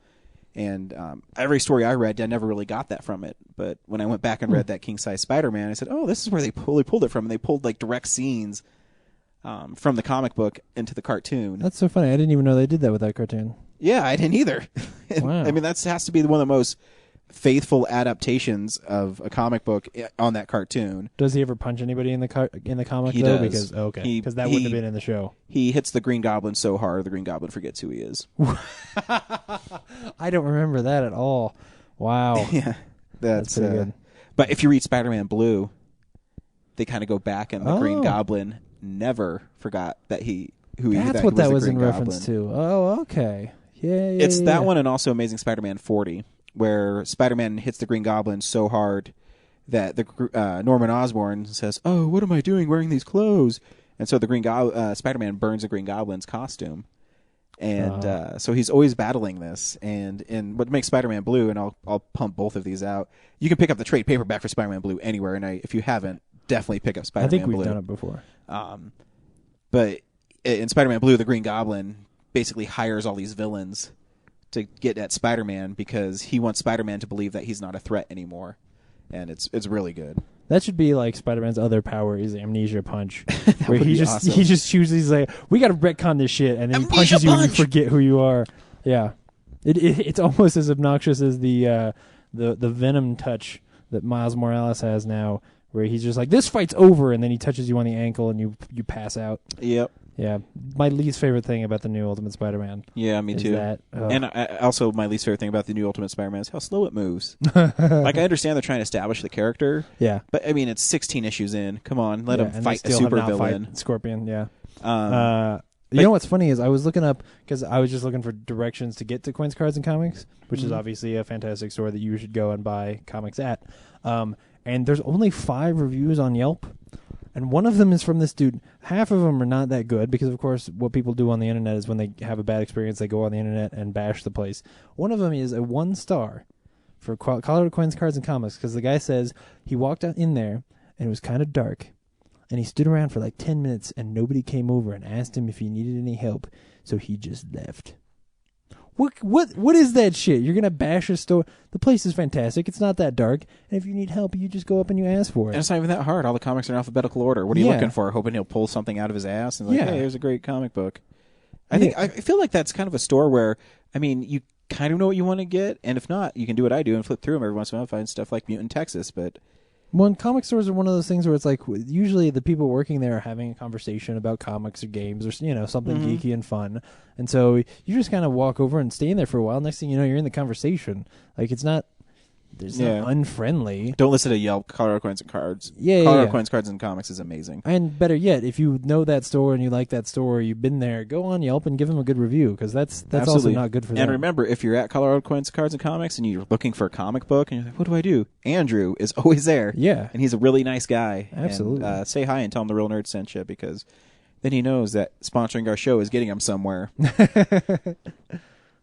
And every story I read, I never really got that from it. But when I went back and read that King Size Spider-Man, I said, oh, this is where they pulled it from. And they pulled, direct scenes from the comic book into the cartoon. That's so funny. I didn't even know they did that with that cartoon. Yeah, I didn't either. Wow. I mean, that has to be one of the most faithful adaptations of a comic book on that cartoon. Does he ever punch anybody in the comic He though? does. Because He- because that he- wouldn't have been in the show. He hits the Green Goblin so hard, the Green Goblin forgets who he is. I don't remember that at all. Wow. Yeah, that's pretty good. But if you read Spider-Man Blue, they kind of go back, and the Green Oh. Goblin never forgot that That's what that was the in Green reference Goblin. to. Oh, okay. Yeah, yeah. It's yeah, that yeah. one, and also Amazing Spider-Man 40, where Spider-Man hits the Green Goblin so hard that the Norman Osborn says, "Oh, what am I doing wearing these clothes?" And so the Spider-Man burns the Green Goblin's costume. And so he's always battling this. And what makes Spider-Man Blue, and I'll pump both of these out. You can pick up the trade paperback for Spider-Man Blue anywhere, and if you haven't, definitely pick up Spider-Man I think Blue. we've done it before. But in Spider-Man Blue, the Green Goblin basically hires all these villains to get at Spider-Man because he wants Spider-Man to believe that he's not a threat anymore. And it's really good. That should be like Spider-Man's other power is Amnesia Punch, where would he be just awesome. he just chooses. He's like, we got to retcon this shit, and then he Amnesia punches you and you Punch! forget who you are. Yeah, it's almost as obnoxious as the Venom touch that Miles Morales has now, where he's just like, this fight's over, and then he touches you on the ankle and you pass out. Yep. Yeah, my least favorite thing about the new Ultimate Spider-Man. Yeah, me is too. That, And also, my least favorite thing about the new Ultimate Spider-Man is how slow it moves. Like, I understand they're trying to establish the character, yeah, but I mean, it's 16 issues in. Come on, let yeah, him and fight they a still have not supervillain. fight Scorpion. Yeah. But- You know what's funny is I was looking up because I was just looking for directions to get to Coins, Cards, and Comics, which is obviously a fantastic store that you should go and buy comics at. And there's only 5 reviews on Yelp, and one of them is from this dude. Half of them are not that good because, of course, what people do on the internet is when they have a bad experience, they go on the internet and bash the place. One of them is a 1 star for Colorado Coins, Cards, and Comics because the guy says he walked out in there and it was kind of dark. And he stood around for like 10 minutes and nobody came over and asked him if he needed any help. So he just left. What is that shit? You're going to bash a store? The place is fantastic. It's not that dark. And if you need help, you just go up and you ask for And it. it's not even that hard. All the comics are in alphabetical order. What are you Yeah. looking for? Hoping he'll pull something out of his ass and like, Yeah. hey, here's a great comic book. I feel like that's kind of a store where, I mean, you kind of know what you want to get, and if not, you can do what I do and flip through them every once in a while and find stuff like Mutant Texas, but Well, and comic stores are one of those things where it's like usually the people working there are having a conversation about comics or games or something geeky and fun, and so you just kind of walk over and stay in there for a while. Next thing you know, you're in the conversation. Like it's not not unfriendly. don't listen to Yelp. Colorado Coins and Cards. Yeah, Colorado yeah. Coins, Cards, and Comics is amazing. And better yet, if you know that store and you like that store, you've been there, go on Yelp and give them a good review because that's also Absolutely. not good for them. And remember, if you're at Colorado Coins, Cards, and Comics and you're looking for a comic book and you're like, what do I do? Andrew is always there. Yeah. And he's a really nice guy. Absolutely. And, say hi and tell him the Real Nerd sent you because then he knows that sponsoring our show is getting him somewhere.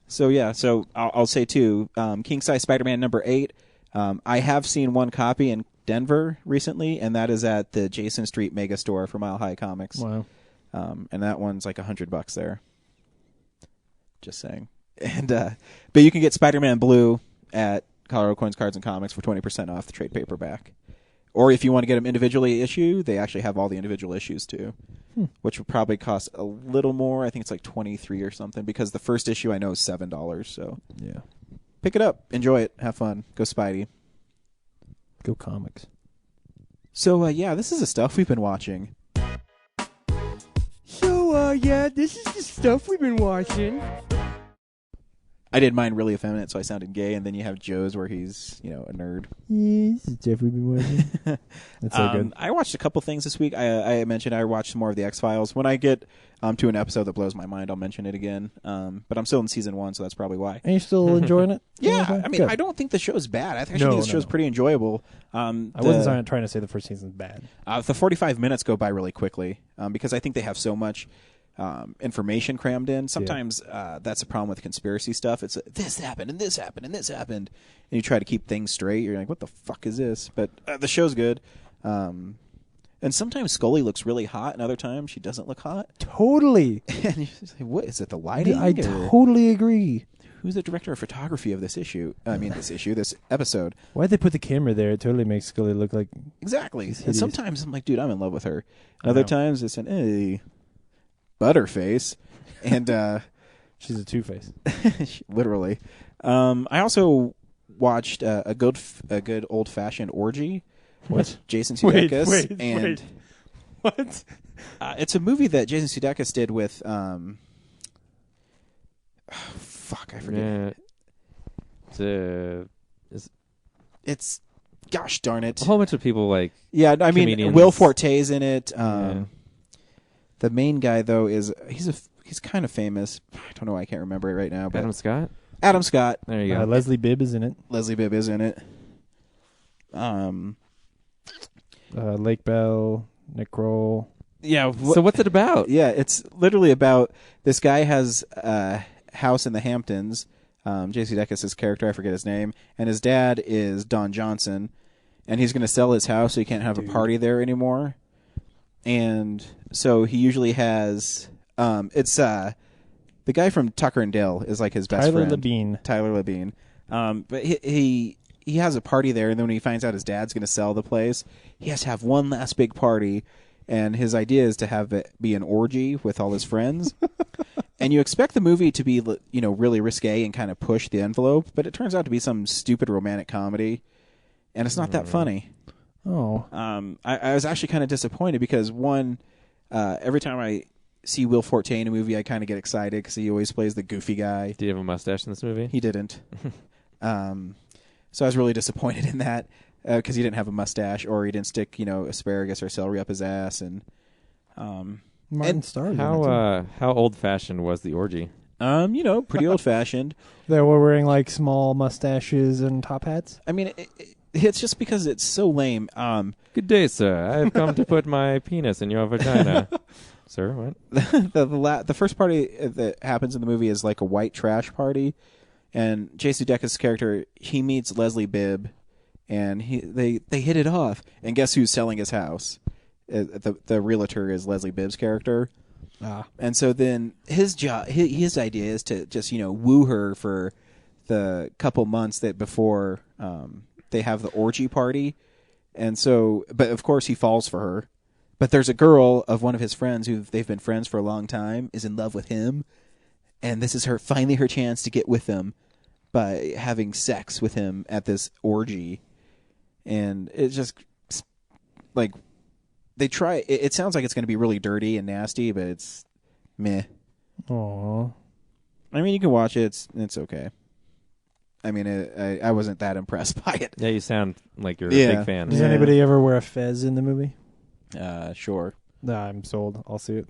So I'll say too, King Size Spider-Man number 8. I have seen one copy in Denver recently, and that is at the Jason Street Mega Store for Mile High Comics. Wow. And that one's like $100 there. Just saying. And but you can get Spider-Man Blue at Colorado Coins, Cards, and Comics for 20% off the trade paperback. Or if you want to get them individually issued, they actually have all the individual issues too, which would probably cost a little more. I think it's like $23 or something because the first issue I know is $7. So Yeah. pick it up, enjoy it, have fun, go Spidey. Go comics. So this is the stuff we've been watching. So, this is the stuff we've been watching. I did mine really effeminate, so I sounded gay, and then you have Joe's where he's, a nerd. Yes, it's definitely been watching. That's so good. I watched a couple things this week. I mentioned I watched some more of the X-Files. When I get to an episode that blows my mind, I'll mention it again. But I'm still in season 1, so that's probably why. And you're still enjoying it? Yeah, I mean, Good. I don't think the show's bad. I actually No, think the no, show's no. pretty enjoyable. I wasn't trying to say the first season's bad. The 45 minutes go by really quickly because I think they have so much information crammed in. Sometimes that's a problem with conspiracy stuff. It's this happened and this happened and this happened, and you try to keep things straight. You're like, what the fuck is this? But the show's good. And sometimes Scully looks really hot, and other times she doesn't look hot. Totally. And you're just like, what is it? The lighting? I Or totally agree. who's the director of photography of this issue? This episode. Why'd they put the camera there? It totally makes Scully look like... Exactly. And hideous. sometimes I'm like, dude, I'm in love with her. I Other know. times it's an, hey. Butterface, and She's a Two-Face. literally. I also watched a good old fashioned orgy. With Jason Sudeikis. Wait. What? It's a movie that Jason Sudeikis did with. I forget. It's gosh darn it. A whole bunch of people like. Yeah, I mean, comedians. Will Forte's in it. Yeah. The main guy though he's kind of famous. I don't know why I can't remember it right now. But Adam Scott. Adam Scott. There you go. Leslie Bibb is in it. Leslie Bibb is in it. Lake Bell, Nick Kroll. Yeah. So what's it about? Yeah, it's literally about this guy has a house in the Hamptons. J.C. Sudeikis' character, I forget his name, and his dad is Don Johnson, and he's going to sell his house so he can't have a party there anymore. And so he usually has it's the guy from Tucker and Dale is like his best friend. Tyler Labine. But he has a party there, and then when he finds out his dad's going to sell the place, he has to have one last big party. And his idea is to have it be an orgy with all his friends. And you expect the movie to be, really risque and kind of push the envelope, but it turns out to be some stupid romantic comedy, and it's not that funny. Oh. I was actually kind of disappointed because, one, every time I see Will Forte in a movie, I kind of get excited because he always plays the goofy guy. Did he have a mustache in this movie? He didn't. So I was really disappointed in that. Because he didn't have a mustache, or he didn't stick, asparagus or celery up his ass, and Martin Starr. How old-fashioned was the orgy? pretty old-fashioned. They were wearing like small mustaches and top hats. I mean, it's just because it's so lame. Good day, sir. I have come to put my penis in your vagina. Sir, what? The first party that happens in the movie is like a white trash party, and Jason Sudeikis' character, he meets Leslie Bibb. And they hit it off. And guess who's selling his house? The realtor is Leslie Bibb's character. And so then his idea is to just woo her for the couple months that before they have the orgy party. And so, but of course he falls for her. But there's a girl of one of his friends who they've been friends for a long time is in love with him, and this is finally her chance to get with him by having sex with him at this orgy. And it's just like they try. It sounds like it's going to be really dirty and nasty, but it's meh. Aww. I mean, you can watch it. It's okay. I mean, I wasn't that impressed by it. Yeah, you sound like you're a big fan. Does anybody ever wear a fez in the movie? Sure. Nah, I'm sold. I'll see it.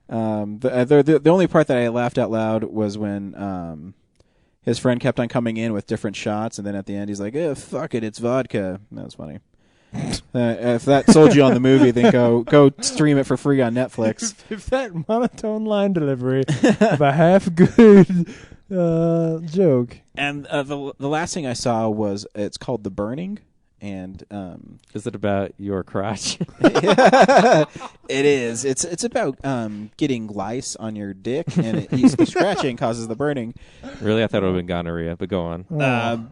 The only part that I laughed out loud was when his friend kept on coming in with different shots, and then at the end he's like, fuck it, it's vodka. That was funny. If that sold you on the movie, then go stream it for free on Netflix. If that monotone line delivery of a half-good joke. And the last thing I saw was, it's called The Burning. And is it about your crotch? It is. It's about getting lice on your dick, and the scratching causes the burning. Really, I thought it would have been gonorrhea, but go on.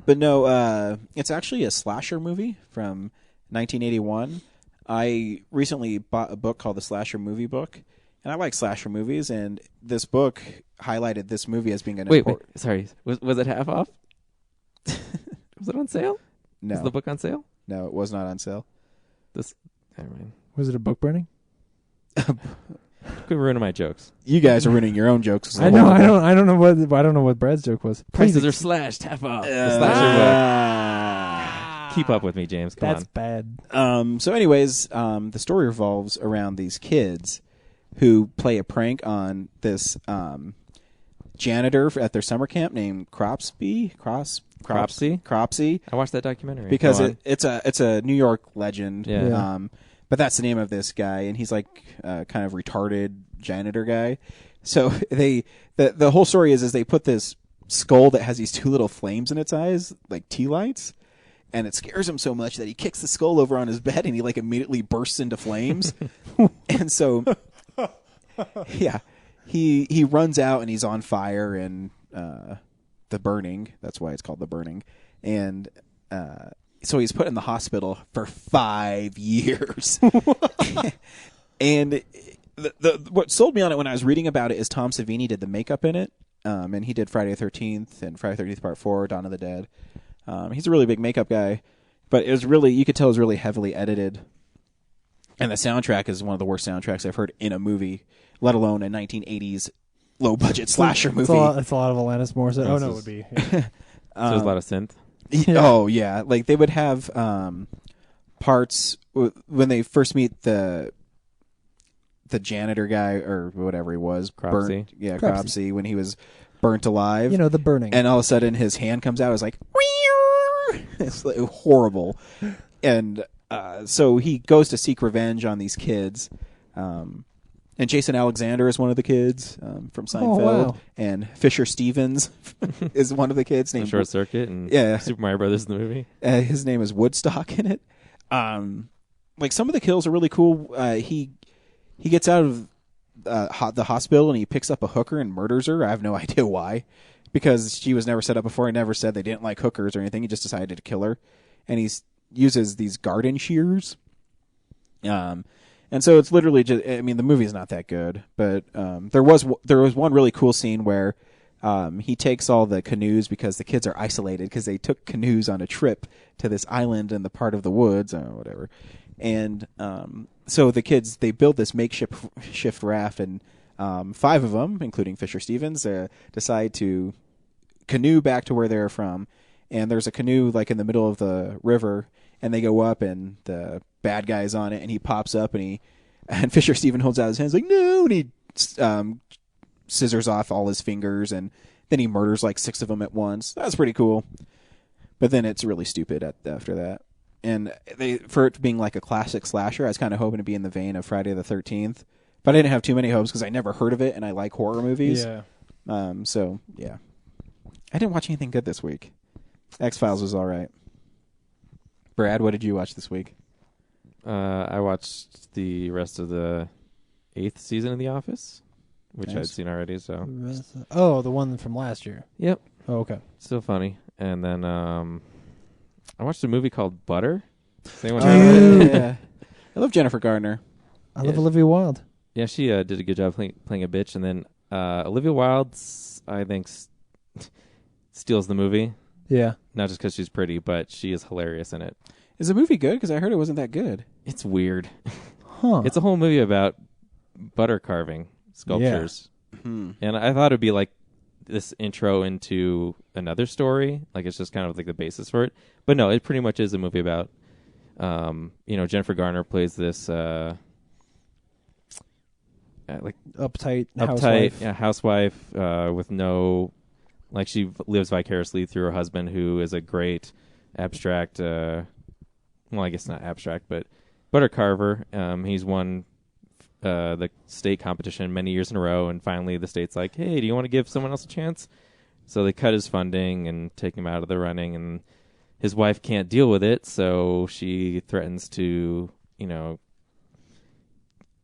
But no, it's actually a slasher movie from 1981. I recently bought a book called the Slasher Movie Book, and I like slasher movies. And this book highlighted this movie as being an wait, sorry, was it half off? Was it on sale? No. Is the book on sale? No, it was not on sale. Never mind. Was it a book burning? Quit ruining my jokes. You guys are ruining your own jokes. I know. I don't know what Brad's joke was. Prices are slashed half off. The slasher book. Keep up with me, James. Come That's on. bad. So anyways, the story revolves around these kids who play a prank on this janitor at their summer camp named Cropsy. I watched that documentary because it's a New York legend. Yeah. But that's the name of this guy, and he's like kind of retarded janitor guy. So the whole story is they put this skull that has these two little flames in its eyes, like tea lights, and it scares him so much that he kicks the skull over on his bed, and he like immediately bursts into flames. And so, yeah, he runs out and he's on fire and. The Burning. That's why it's called The Burning. And so he's put in the hospital for 5 years. And what sold me on it when I was reading about it is Tom Savini did the makeup in it, and he did Friday the 13th and Friday the 13th Part 4, Dawn of the Dead. He's a really big makeup guy, but it was really, you could tell it was really heavily edited. And the soundtrack is one of the worst soundtracks I've heard in a movie, let alone a 1980s low-budget slasher movie. It's a lot of Alanis Morissette. Oh, no, it would be. Yeah. So there's a lot of synth. Oh, yeah. Like, they would have parts when they first meet the janitor guy, or whatever he was. Cropsey. Cropsey, when he was burnt alive. You know, the burning. And all of a sudden his hand comes out. It's like, it's like horrible. And so he goes to seek revenge on these kids. And Jason Alexander is one of the kids from Seinfeld. Oh, wow. And Fisher Stevens is one of the kids. From named Short Circuit and Super Mario Brothers in the movie. His name is Woodstock in it. Like, some of the kills are really cool. He gets out of the hospital and he picks up a hooker and murders her. I have no idea why. Because she was never set up before. He never said they didn't like hookers or anything. He just decided to kill her. And he uses these garden shears. And so it's literally just, I mean, the movie's not that good, but there was one really cool scene where he takes all the canoes because the kids are isolated because they took canoes on a trip to this island in the part of the woods or whatever. And so the kids, they build this makeshift raft, and 5 of them, including Fisher Stevens, decide to canoe back to where they're from. And there's a canoe like in the middle of the river, and they go up, and the bad guy's on it, and he pops up, and Fisher Stevens holds out his hands like, no, and he scissors off all his fingers, and then he murders like 6 of them at once. That's pretty cool. But then it's really stupid after that. And for it being like a classic slasher, I was kind of hoping to be in the vein of Friday the 13th, but I didn't have too many hopes because I never heard of it, and I like horror movies. Yeah. So yeah, I didn't watch anything good this week. X-Files was all right. Brad, what did you watch this week? I watched the rest of the 8th season of The Office, which Nice. I'd seen already. So Oh, the one from last year. yep, Oh, okay. still funny. And then I watched a movie called Butter. Does anyone Dude. Yeah. I love Jennifer Garner. I love Olivia Wilde. Yeah, she did a good job playing a bitch. And then Olivia Wilde, I think, steals the movie. Yeah. Not just because she's pretty, but she is hilarious in it. Is the movie good? Because I heard it wasn't that good. It's weird. Huh. It's a whole movie about butter carving sculptures. And I thought it would be like this intro into another story. Like, it's just kind of like the basis for it. But no, it pretty much is a movie about, Jennifer Garner plays this like uptight housewife. housewife with no, like, she lives vicariously through her husband, who is a great abstract, well, I guess not abstract, but butter carver. He's won the state competition many years in a row, and finally the state's like, hey, do you want to give someone else a chance? So they cut his funding and take him out of the running, and his wife can't deal with it, so she threatens to,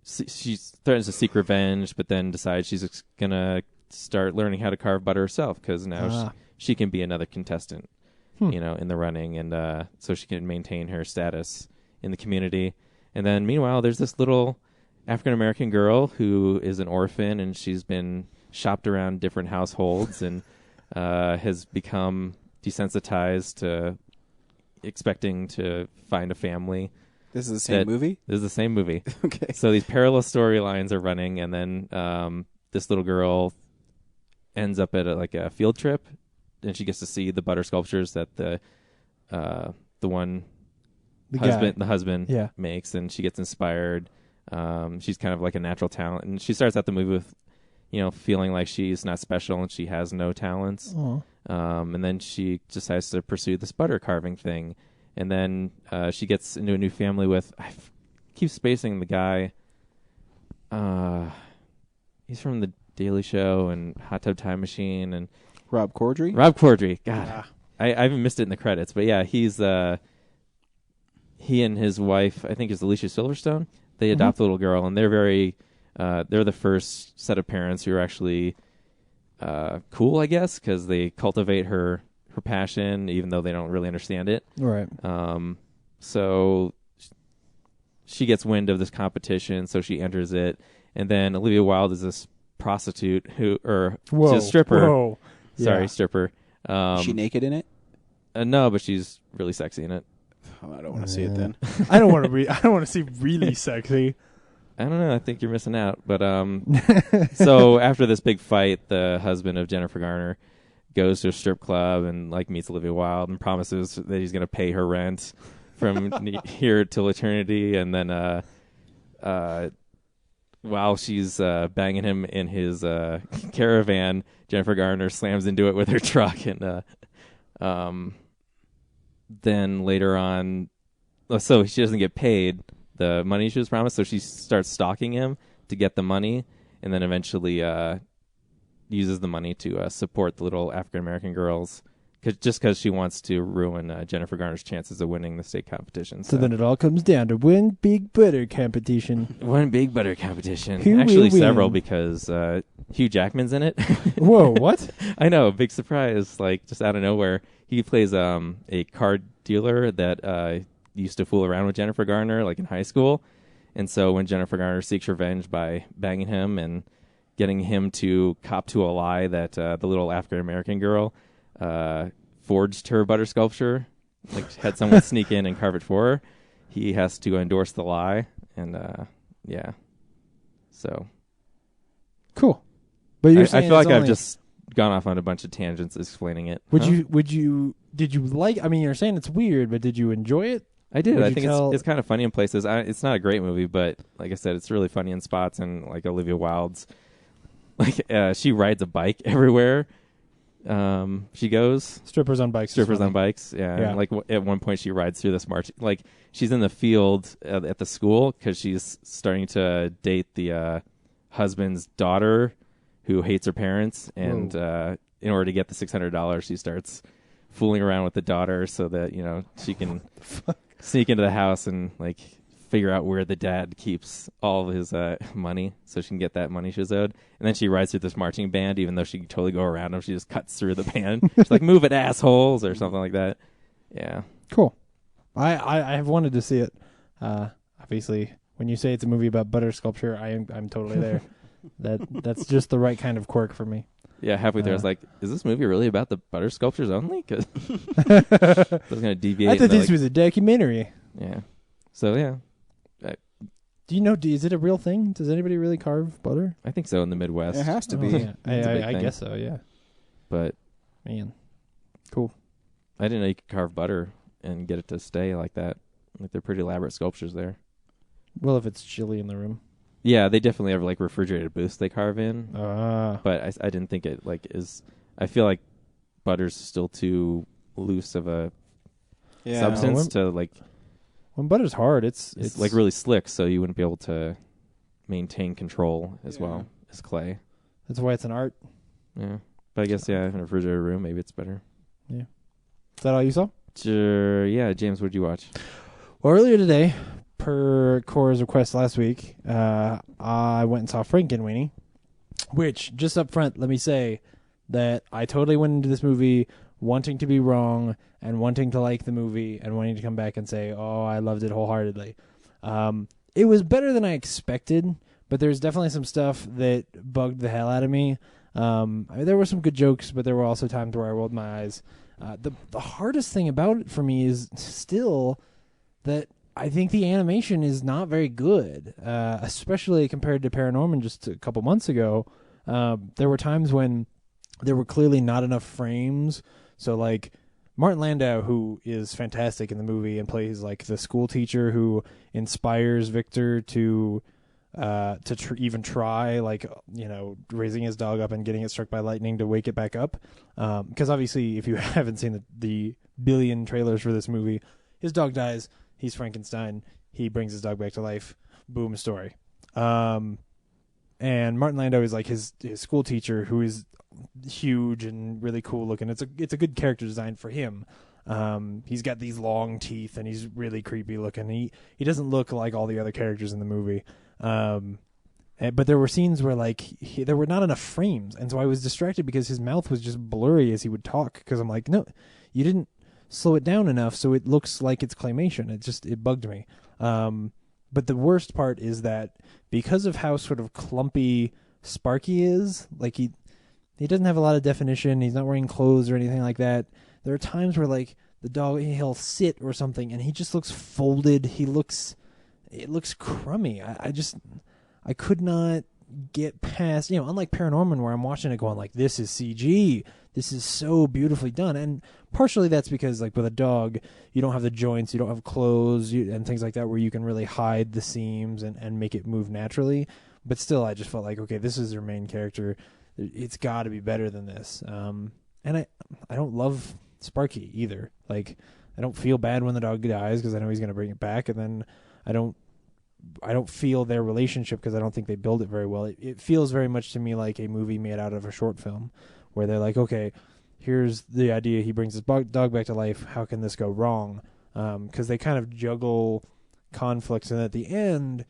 she threatens to seek revenge, but then decides she's going to start learning how to carve butter herself, because now she can be another contestant, in the running, and so she can maintain her status in the community. And then meanwhile, there's this little African-American girl who is an orphan, and she's been shopped around different households and has become desensitized to expecting to find a family. This is the same movie? This is the same movie. Okay. So these parallel storylines are running, and then this little girl ends up at a field trip, and she gets to see the butter sculptures that the husband makes, and she gets inspired. She's kind of like a natural talent, and she starts out the movie with, feeling like she's not special and she has no talents. And then she decides to pursue this butter carving thing, and then she gets into a new family with, keep spacing the guy. He's from The Daily Show and Hot Tub Time Machine and Rob Corddry. God, I even missed it in the credits, but yeah, he's he and his wife, I think, is Alicia Silverstone. They adopt a little girl, and they're they're the first set of parents who are actually cool, I guess, because they cultivate her passion, even though they don't really understand it. Right. So she gets wind of this competition, so she enters it, And then Olivia Wilde is this prostitute she's Whoa. a stripper. Whoa. Sorry, Yeah. stripper. Is she naked in it? No, but she's really sexy in it. Oh, I don't want to see it then. I don't want to. I don't want to see really sexy. I don't know. I think you're missing out. But so after this big fight, the husband of Jennifer Garner goes to a strip club and like meets Olivia Wilde and promises that he's going to pay her rent from here till eternity. And then while she's banging him in his caravan, Jennifer Garner slams into it with her truck. And then later on, so she doesn't get paid the money she was promised, so she starts stalking him to get the money, and then eventually uses the money to support the little African-American girls, just because she wants to ruin Jennifer Garner's chances of winning the state competition. So then it all comes down to one big butter competition. One big butter competition. Who Actually, will several, win? because Hugh Jackman's in it. Whoa, what? I know, big surprise, like just out of nowhere. He plays a card dealer that used to fool around with Jennifer Garner, like in high school. And so when Jennifer Garner seeks revenge by banging him and getting him to cop to a lie that the little African-American girl forged her butter sculpture, like had someone sneak in and carve it for her, he has to endorse the lie. And yeah, so Cool. But you're I saying feel it's like I've only- just gone off on a bunch of tangents explaining it. Did Huh? you like? I mean, you're saying it's weird, but did you enjoy it? I did. Would I you think tell- it's kind of funny in places. It's not a great movie, but like I said, it's really funny in spots. And like Olivia Wilde's, like she rides a bike everywhere. She goes. Strippers on bikes. is Strippers funny. on bikes, yeah. Yeah. And, like at one point, she rides through this march. Like she's in the field at the school because she's starting to date the husband's daughter, who hates her parents. And in order to get the $600, she starts fooling around with the daughter so that she can sneak into the house and like figure out where the dad keeps all of his money, so she can get that money she was owed. And then she rides through this marching band, even though she can totally go around them. She just cuts through the band. She's like, "Move it, assholes," or something like that. Yeah. Cool. I have wanted to see it. Obviously, when you say it's a movie about butter sculpture, I'm totally there. That's just the right kind of quirk for me. Yeah, halfway there, I was like, "Is this movie really about the butter sculptures only?" Because I was going to deviate. I thought into, this was a documentary. Yeah. So yeah, Do you know? Is it a real thing? Does anybody really carve butter? I think so in the Midwest. It has to Oh, be. yeah. It's a big I thing. guess so. Yeah. But Man. Cool. I didn't know you could carve butter and get it to stay like that. Like they're pretty elaborate sculptures there. Well, if it's chilly in the room. Yeah, they definitely have like refrigerated booths they carve in. But I didn't think it like is. I feel like butter's still too loose of a substance to like. when butter's hard, it's like really slick, so you wouldn't be able to maintain control as well as clay. That's why it's an art. Yeah, but I guess in a refrigerated room, maybe it's better. Yeah. Is that all you saw? Sure. Yeah, James, what did you watch? Well, earlier today, per Cora's request last week, I went and saw Frankenweenie, which, just up front, let me say that I totally went into this movie wanting to be wrong and wanting to like the movie and wanting to come back and say, oh, I loved it wholeheartedly. It was better than I expected, but there's definitely some stuff that bugged the hell out of me. I mean, there were some good jokes, but there were also times where I rolled my eyes. The hardest thing about it for me is still that I think the animation is not very good, especially compared to Paranorman just a couple months ago. There were times when there were clearly not enough frames. So, like, Martin Landau, who is fantastic in the movie and plays, like, the school teacher who inspires Victor to even try, like, raising his dog up and getting it struck by lightning to wake it back up. Because obviously, if you haven't seen the billion trailers for this movie, his dog dies. He's Frankenstein. He brings his dog back to life. Boom, story. And Martin Landau is like his school teacher, who is huge and really cool looking. It's a good character design for him. He's got these long teeth and he's really creepy looking. He doesn't look like all the other characters in the movie. But there were scenes where there were not enough frames, and so I was distracted because his mouth was just blurry as he would talk. Because I'm like, no, you didn't slow it down enough so it looks like it's claymation. It bugged me. But the worst part is that because of how sort of clumpy Sparky is, like he doesn't have a lot of definition. He's not wearing clothes or anything like that. There are times where like the dog, he'll sit or something, and he just looks folded. It looks crummy. I could not get past, unlike Paranorman, where I'm watching it going like, this is CG. This is so beautifully done. And partially that's because like with a dog, you don't have the joints, you don't have clothes and things like that where you can really hide the seams and make it move naturally. But still, I just felt like, okay, this is their main character. It's got to be better than this. And I don't love Sparky either. Like, I don't feel bad when the dog dies because I know he's going to bring it back. And then I don't feel their relationship because I don't think they build it very well. It feels very much to me like a movie made out of a short film where they're like, okay, here's the idea. He brings his dog back to life. How can this go wrong? Because they kind of juggle conflicts. And at the end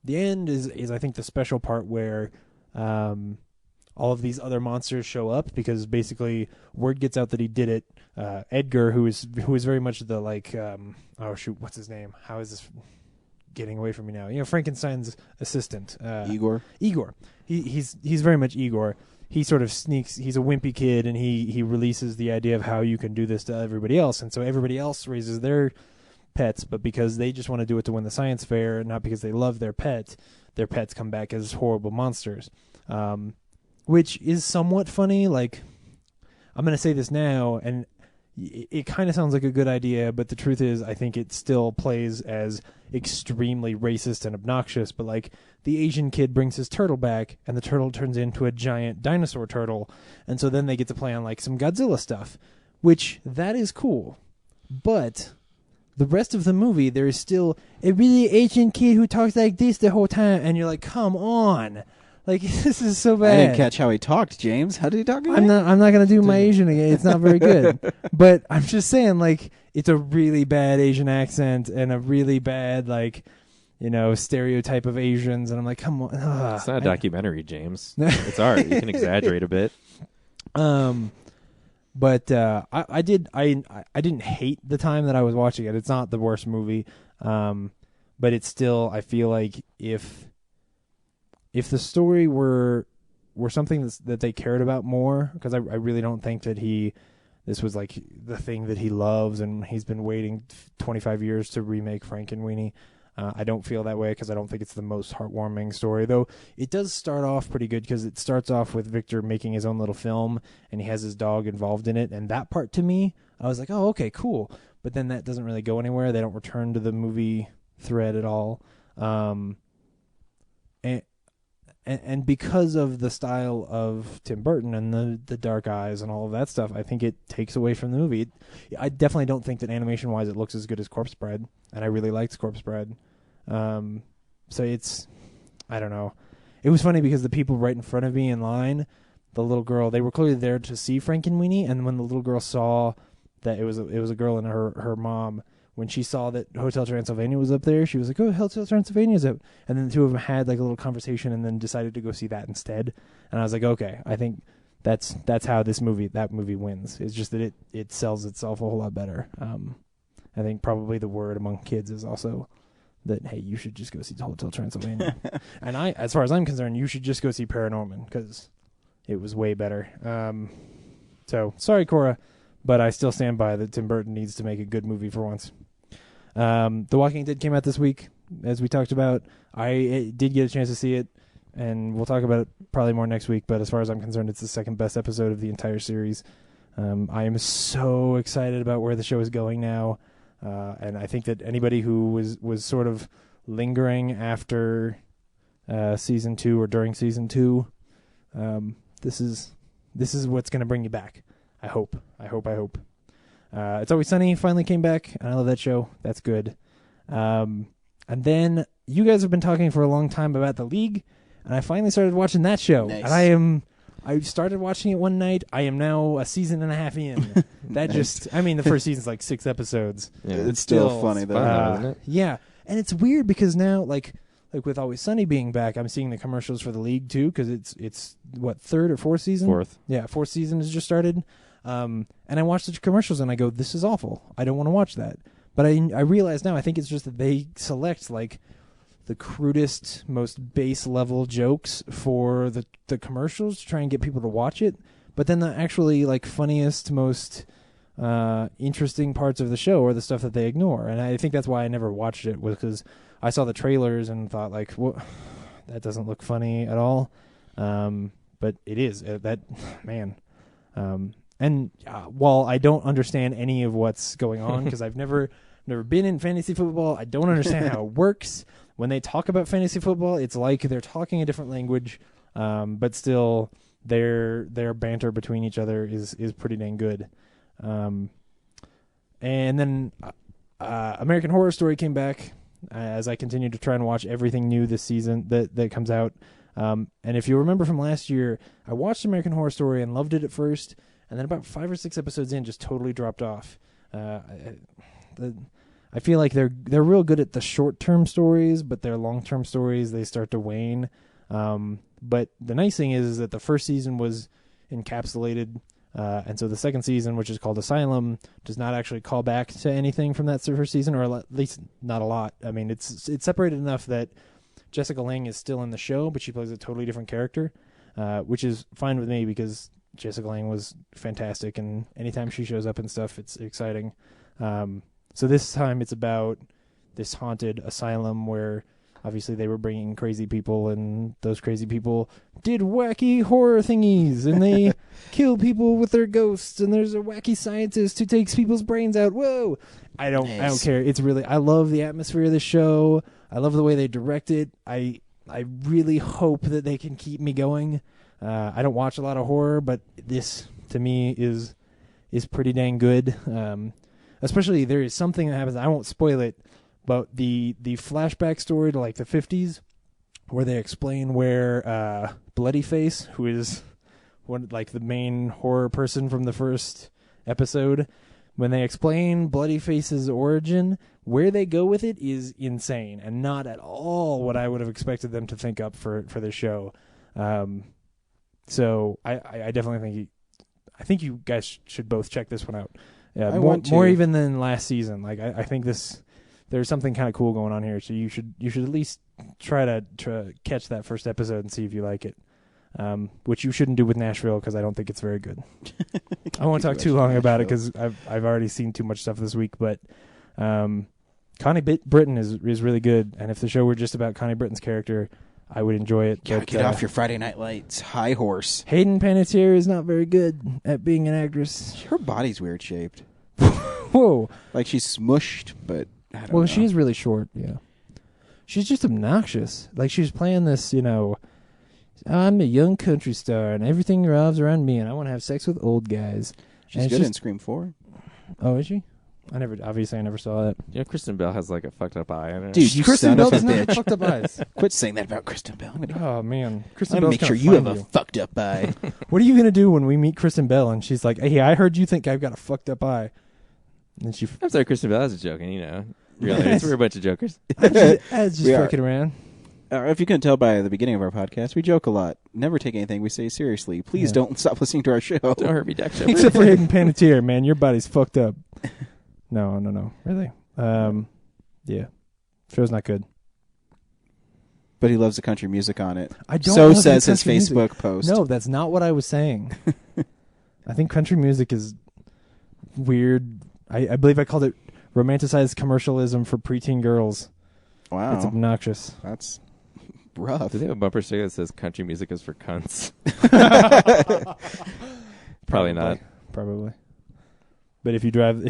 is I think the special part where all of these other monsters show up because basically word gets out that he did it. Edgar, who is very much the like, oh shoot, what's his name? How is this getting away from me now? Frankenstein's assistant, Igor. He's very much Igor. He sort of sneaks. He's a wimpy kid, and he releases the idea of how you can do this to everybody else, and so everybody else raises their pets, but because they just want to do it to win the science fair, not because they love their pets come back as horrible monsters, which is somewhat funny. Like, I'm going to say this now, and it kind of sounds like a good idea, but the truth is I think it still plays as extremely racist and obnoxious. But like, the Asian kid brings his turtle back, and the turtle turns into a giant dinosaur turtle, and so then they get to play on like some Godzilla stuff, which that is cool. But the rest of the movie, there is still a really Asian kid who talks like this the whole time, and you're like, come on. Like, this is so bad. I didn't catch how he talked, James. How did he talk again? I'm not going to do my Asian again. It's not very good. But I'm just saying, like, it's a really bad Asian accent and a really bad, like, stereotype of Asians. And I'm like, come on. It's not a documentary, James. It's art. You can exaggerate a bit. But I didn't hate the time that I was watching it. It's not the worst movie. But it's still, I feel like if the story were something that they cared about more, because I really don't think that this was like the thing that he loves, and he's been waiting 25 years to remake Frankenweenie. I don't feel that way because I don't think it's the most heartwarming story, though it does start off pretty good because it starts off with Victor making his own little film, and he has his dog involved in it, and that part to me, I was like, oh, okay, cool. But then that doesn't really go anywhere. They don't return to the movie thread at all. And because of the style of Tim Burton and the dark eyes and all of that stuff, I think it takes away from the movie. I definitely don't think that animation-wise it looks as good as Corpse Bride, and I really liked Corpse Bride. So it's, I don't know. It was funny because the people right in front of me in line, the little girl, they were clearly there to see Frankenweenie, and when the little girl saw that it was a girl and her mom, when she saw that Hotel Transylvania was up there, she was like, oh, Hotel Transylvania's up. And then the two of them had like a little conversation and then decided to go see that instead. And I was like, okay, I think that's how that movie wins. It's just that it sells itself a whole lot better. I think probably the word among kids is also that, hey, you should just go see Hotel Transylvania. And as far as I'm concerned, you should just go see Paranorman because it was way better. So sorry, Cora, but I still stand by that Tim Burton needs to make a good movie for once. The Walking Dead came out this week, as we talked about. I did get a chance to see it, and we'll talk about it probably more next week, but as far as I'm concerned, it's the second best episode of the entire series. I am so excited about where the show is going now, and I think that anybody who was sort of lingering after season 2 or during season 2, this is what's going to bring you back. I hope. It's Always Sunny finally came back, and I love that show. That's good. And then you guys have been talking for a long time about The League, and I finally started watching that show. Nice. And I started watching it one night. I am now a season and a half in. That Nice. the first season's like 6 episodes. Yeah. It's still funny, though. Isn't it? Yeah, and it's weird because now, like with Always Sunny being back, I'm seeing the commercials for The League too, because it's what, 3rd or 4th season? 4th. Yeah, 4th season has just started. And I watch the commercials and I go, this is awful. I don't want to watch that. But I realize now, I think it's just that they select like the crudest, most base level jokes for the commercials to try and get people to watch it. But then the actually like funniest, most interesting parts of the show are the stuff that they ignore. And I think that's why I never watched it, was because I saw the trailers and thought like, what? That doesn't look funny at all. But it is. That man. And while I don't understand any of what's going on, because I've never been in fantasy football, I don't understand how it works. When they talk about fantasy football, it's like they're talking a different language, but still their banter between each other is pretty dang good. And then American Horror Story came back as I continued to try and watch everything new this season that comes out. And if you remember from last year, I watched American Horror Story and loved it at first, and then about 5 or 6 episodes in, just totally dropped off. I feel like they're real good at the short-term stories, but their long-term stories, they start to wane. But the nice thing is that the first season was encapsulated, and so the second season, which is called Asylum, does not actually call back to anything from that first season, or at least not a lot. I mean, it's separated enough that Jessica Lange is still in the show, but she plays a totally different character, which is fine with me because Jessica Lange was fantastic, and anytime she shows up and stuff, it's exciting. So this time it's about this haunted asylum where obviously they were bringing crazy people, and those crazy people did wacky horror thingies, and they kill people with their ghosts, and there's a wacky scientist who takes people's brains out. Whoa! I don't care. It's really, I love the atmosphere of the show. I love the way they direct it. I really hope that they can keep me going. I don't watch a lot of horror, but this to me is pretty dang good. Especially there is something that happens. I won't spoil it, but the flashback story to like the 50s, where they explain where Bloody Face, who is like the main horror person from the first episode, when they explain Bloody Face's origin, where they go with it is insane and not at all what I would have expected them to think up for the show. So I definitely think you guys should both check this one out. Yeah, more even than last season. Like I think there's something kind of cool going on here. So you should at least try to catch that first episode and see if you like it. Which you shouldn't do with Nashville, because I don't think it's very good. I won't talk too long about it because I've already seen too much stuff this week. But Connie Britton is really good, and if the show were just about Connie Britton's character, I would enjoy it. Gotta get off your Friday Night Lights high horse. Hayden Panettiere is not very good at being an actress. Her body's weird shaped. Whoa. Like she's smushed, but I don't know. She is really short, yeah. She's just obnoxious. Like she's playing this, I'm a young country star and everything revolves around me and I want to have sex with old guys. She's good in Scream 4. Oh, is she? I never saw that. Yeah, Kristen Bell has like a fucked up eye on her. Dude, you Kristen son Bell of a doesn't have bitch. fucked up eyes. Quit saying that about Kristen Bell. Oh man, Kristen I'm Bell's make sure gonna you have find a fucked up eye. What are you gonna do when we meet Kristen Bell and she's like, "Hey, I heard you think I've got a fucked up eye," and she. I'm sorry, Kristen Bell. I was joking. Really, we're a bunch of jokers. I was just fucking around. If you couldn't tell by the beginning of our podcast, we joke a lot. Never take anything we say seriously. Please don't stop listening to our show. Don't hurt me, Dak Shepard. Except for Hayden Panettiere, man, your body's fucked up. No, really. Yeah, show's not good. But he loves the country music on it. I don't. So love says the his country Facebook music. post. No, that's not what I was saying. I think country music is weird. I believe I called it romanticized commercialism for preteen girls. Wow, It's obnoxious. That's rough. Do they have a bumper sticker that says "Country music is for cunts"? Probably not. Probably. But if you drive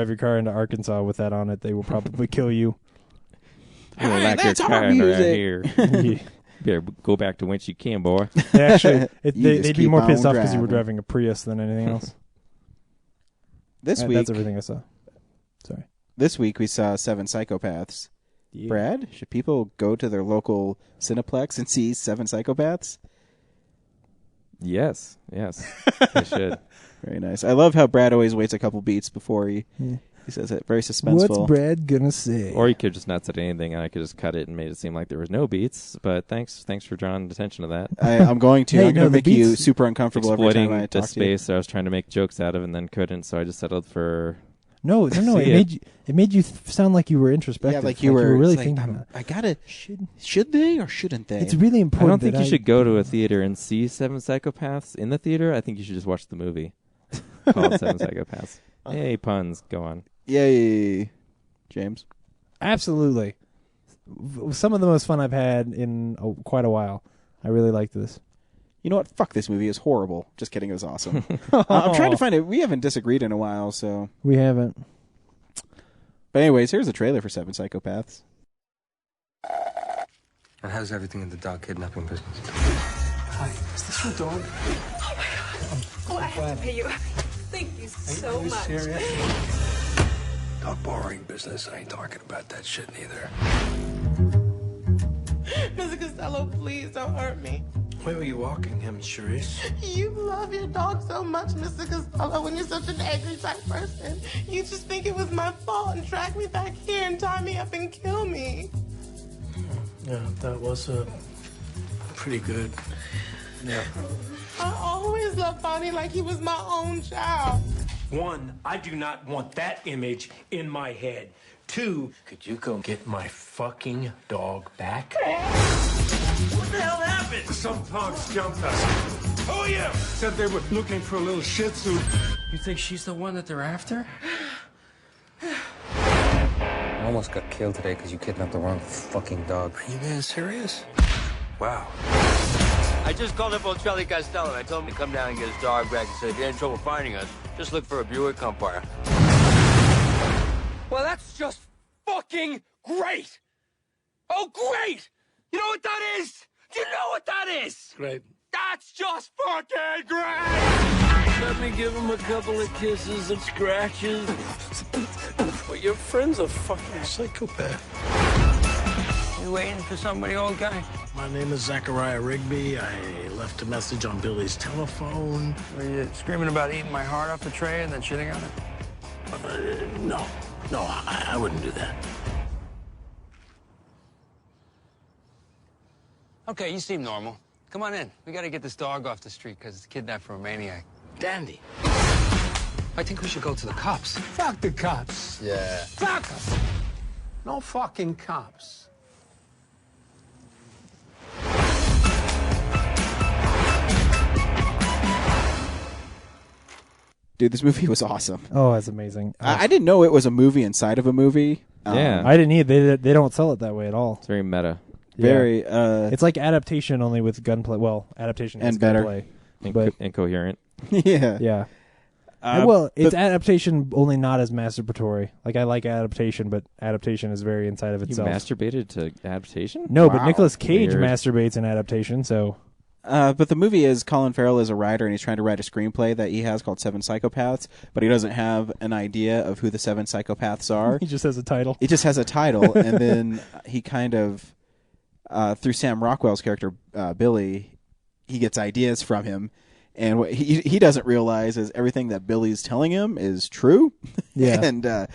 your car into Arkansas with that on it, they will probably kill you. Hey, that's your our car around music. here. Yeah. Better go back to whence you came, boy. Actually, just they'd be keep more on pissed off because you were driving. driving a Prius than anything else. This week, That's everything I saw. Sorry. This week we saw 7 Psychopaths. Yeah. Brad, should people go to their local Cineplex and see 7 Psychopaths? Yes, I should. Very nice. I love how Brad always waits a couple beats before he says it. Very suspenseful. What's Brad gonna say? Or you could just not say anything, and I could just cut it and made it seem like there was no beats. But thanks for drawing attention to that. I'm going to. Hey, I'm going to the make you beats- super uncomfortable every time Exploiting I the talk to you. space that I was trying to make jokes out of and then couldn't, so I just settled for No. It made you sound like you were introspective. Yeah, like you were really like, thinking about. I gotta. Should they or shouldn't they? It's really I important. don't think you should go to a theater and see Seven Psychopaths in the theater. I think you should just watch the movie called Seven Psychopaths. Hey, puns. Go on. Yay, James. Absolutely. Some of the most fun I've had in quite a while. I really liked this. You know what? Fuck this movie. It's horrible. Just kidding. It was awesome. I'm trying to find it. We haven't disagreed in a while, so. We haven't. But anyways, here's the trailer for Seven Psychopaths. And how's everything in the dog kidnapping business? Hi, is this your dog? Oh my God. Oh, I have to pay you. Thank you so Are you much. serious? Dog borrowing business. I ain't talking about that shit neither. Mr. Costello, please don't hurt me. Where were you walking him, Charisse? You love your dog so much, Mr. Costello, and you're such an angry type person. You just think it was my fault and drag me back here and tie me up and kill me. Yeah, that was pretty good. Yeah. I always loved Bonnie like he was my own child. 1, I do not want that image in my head. 2, could you go get my fucking dog back? What the hell happened? Some punks jumped us. Who are you? Said they were looking for a little shih tzu. You think she's the one that they're after? I almost got killed today because you kidnapped the wrong fucking dog. Are you being serious? Wow. I just called up old Charlie Costello. I told him to come down and get his dog back. He said, if you're in trouble finding us, just look for a Buick umpire. Well, that's just fucking great! Oh, great! You know what that is? Do you know what that is? Great. That's just fucking great! Let me give him a couple of kisses and scratches. But your friend's a fucking psychopath. You waiting for somebody, old guy? My name is Zachariah Rigby. I left a message on Billy's telephone. Were you screaming about eating my heart off the tray and then shitting on it? No, I wouldn't do that. Okay, you seem normal. Come on in. We gotta get this dog off the street because it's kidnapped from a maniac. Dandy. I think we should go to the cops. Fuck the cops. Yeah. Fuck them. No fucking cops. Dude, this movie was awesome. Oh, that's amazing. I didn't know it was a movie inside of a movie. Yeah. I didn't either. They don't sell it that way at all. It's very meta. Very. It's like adaptation only with gunplay. Well, adaptation And has better. gunplay. And incoherent. Yeah. Yeah. Well, it's adaptation only not as masturbatory. Like, I like adaptation, but adaptation is very inside of You itself. masturbated to adaptation? No, Wow. but Nicolas Cage Weird. masturbates in adaptation, so... But the movie is Colin Farrell is a writer, and he's trying to write a screenplay that he has called Seven Psychopaths, but he doesn't have an idea of who the seven psychopaths are. He just has a title. It just has a title, and then he kind of, through Sam Rockwell's character, Billy, he gets ideas from him, and what he doesn't realize is everything that Billy's telling him is true. Yeah. And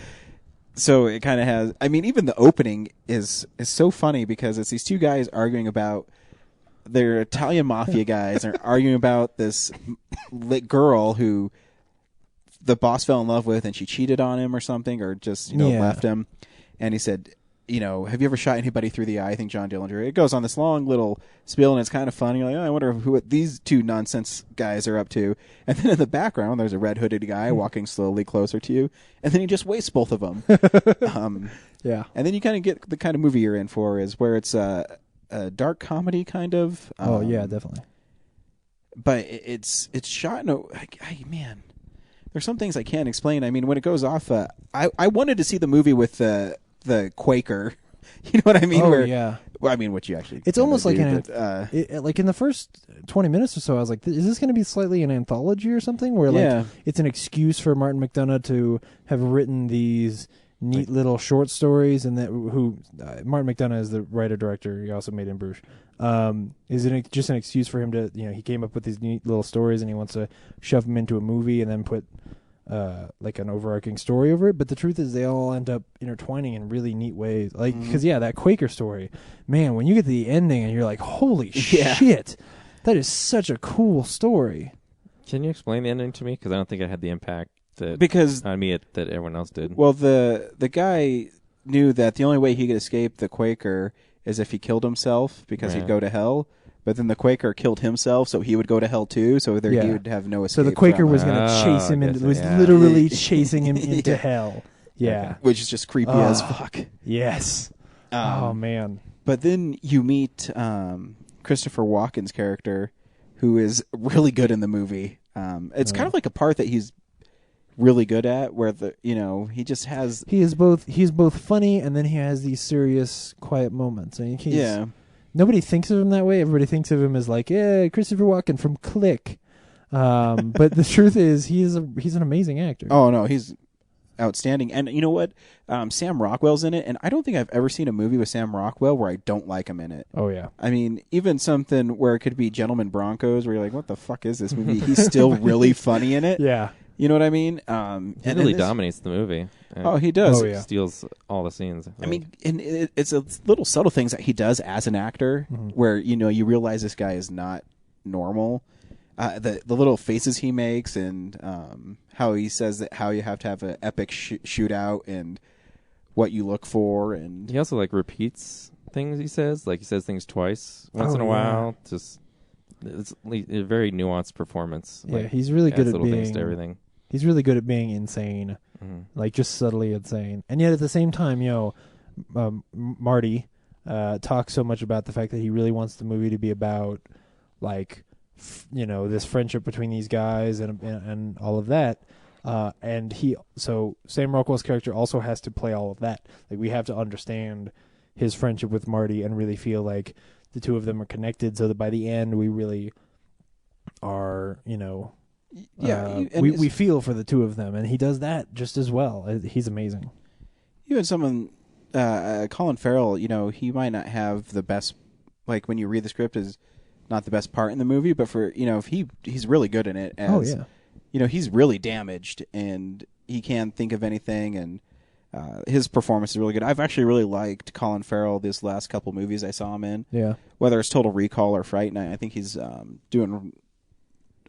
so it kind of has, I mean, even the opening is so funny because it's these two guys arguing about, they're Italian mafia guys are arguing about this girl who the boss fell in love with, and she cheated on him or something, or just left him. And he said, have you ever shot anybody through the eye? I think John Dillinger. It goes on this long little spiel, and it's kind of funny. You're like, I wonder what these two nonsense guys are up to. And then in the background, there's a red hooded guy walking slowly closer to you, and then he just wastes both of them. Yeah. And then you kind of get the kind of movie you're in for is where it's a dark comedy kind of. Oh yeah, definitely. But it's shot in a man. There's some things I can't explain. I mean, when it goes off, I wanted to see the movie with the Quaker. You know what I mean? Oh Where, yeah. Well, I mean, what you actually. It's almost like like in the first 20 minutes or so, I was like, is this going to be slightly an anthology or something? Where like it's an excuse for Martin McDonagh to have written these neat little short stories, and that Martin McDonagh is the writer-director. He also made In Bruges. Is it just an excuse for him to, he came up with these neat little stories and he wants to shove them into a movie and then put like an overarching story over it? But the truth is they all end up intertwining in really neat ways. Like, because that Quaker story, man, when you get to the ending and you're like, holy shit, that is such a cool story. Can you explain the ending to me? Because I don't think it had the impact that because on me that everyone else did. Well, the guy knew that the only way he could escape the Quaker is if he killed himself because he'd go to hell. But then the Quaker killed himself, so he would go to hell too. So he would have no escape. So the Quaker was going to chase him into, was literally chasing him into hell. Yeah, which is just creepy as fuck. Yes. Oh man. But then you meet Christopher Walken's character, who is really good in the movie. It's kind of like a part that he's really good at, where he just has. He's both funny, and then he has these serious, quiet moments. I mean, nobody thinks of him that way. Everybody thinks of him as like, Christopher Walken from Click. But the truth is, he's an amazing actor. Oh no, he's outstanding. And you know what? Sam Rockwell's in it, and I don't think I've ever seen a movie with Sam Rockwell where I don't like him in it. Oh yeah. I mean, even something where it could be Gentlemen Broncos, where you're like, what the fuck is this movie? He's still really funny in it. Yeah. You know what I mean? He really dominates the movie. Oh, he does. Oh, yeah. Steals all the scenes. I mean, and it's a little subtle things that he does as an actor, where you realize this guy is not normal. The little faces he makes, and how he says that how you have to have an epic shootout, and what you look for, and he also repeats things he says. Like he says things twice once in a while. Just it's a very nuanced performance. Yeah, he's really good at little things to everything. He's really good at being insane, just subtly insane. And yet at the same time, Marty talks so much about the fact that he really wants the movie to be about, this friendship between these guys and all of that. And so Sam Rockwell's character also has to play all of that. Like, we have to understand his friendship with Marty and really feel like the two of them are connected, so that by the end we really are, we feel for the two of them, and he does that just as well. He's amazing. Even someone, Colin Farrell, he might not have the best, when you read the script, is not the best part in the movie, but for, he's really good in it. As, he's really damaged, and he can't think of anything, and his performance is really good. I've actually really liked Colin Farrell this last couple movies I saw him in. Yeah. Whether it's Total Recall or Fright Night, I think he's doing...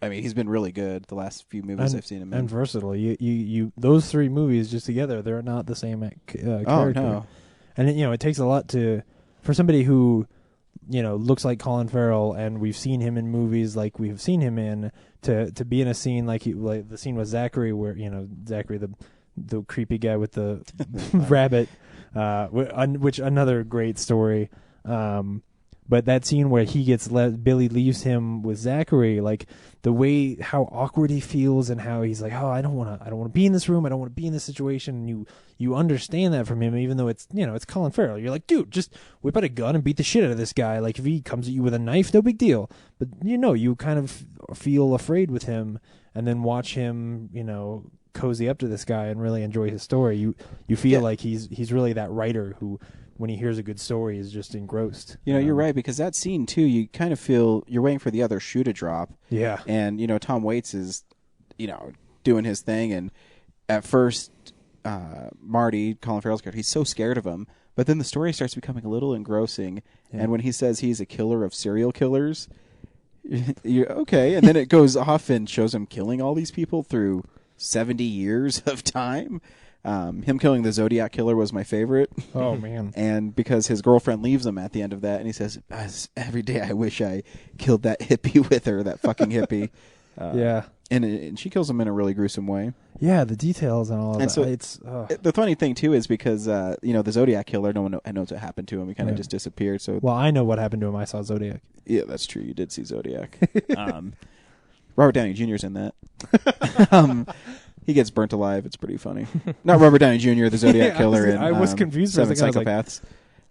he's been really good the last few movies I've seen him in. And versatile. You those three movies just together, they're not the same character. Oh, no. And it takes a lot for somebody who, looks like Colin Farrell, and we've seen him in movies like we've seen him in, to be in a scene like the scene with Zachary, where Zachary the creepy guy with the rabbit, which another great story. But that scene where he gets Billy leaves him with Zachary, the way how awkward he feels, and how he's like, oh, I don't want to be in this room, I don't want to be in this situation. And you understand that from him, even though it's it's Colin Farrell. You're like, dude, just whip out a gun and beat the shit out of this guy. If he comes at you with a knife, no big deal. But you kind of feel afraid with him, and then watch him, cozy up to this guy and really enjoy his story. You feel like he's really that writer who, when he hears a good story, is just engrossed. You're right, because that scene too, you kind of feel you're waiting for the other shoe to drop. Yeah. And Tom Waits is, doing his thing, and at first, Marty, Colin Farrell's character, he's so scared of him, but then the story starts becoming a little engrossing. Yeah. And when he says he's a killer of serial killers, you're okay. And then it goes off and shows him killing all these people through 70 years of time. Him killing the Zodiac Killer was my favorite. Oh, man. And because his girlfriend leaves him at the end of that, and he says, every day I wish I killed that hippie with her, that fucking hippie. Yeah. And she kills him in a really gruesome way. Yeah, the details and all of that. So it's the funny thing, too, is because, the Zodiac Killer, no one knows what happened to him. He kind of just disappeared. So, well, I know what happened to him. I saw Zodiac. Yeah, that's true. You did see Zodiac. Robert Downey Jr.'s in that. He gets burnt alive. It's pretty funny. Not Robert Downey Jr., the Zodiac Killer. I was confused. Seven Psychopaths.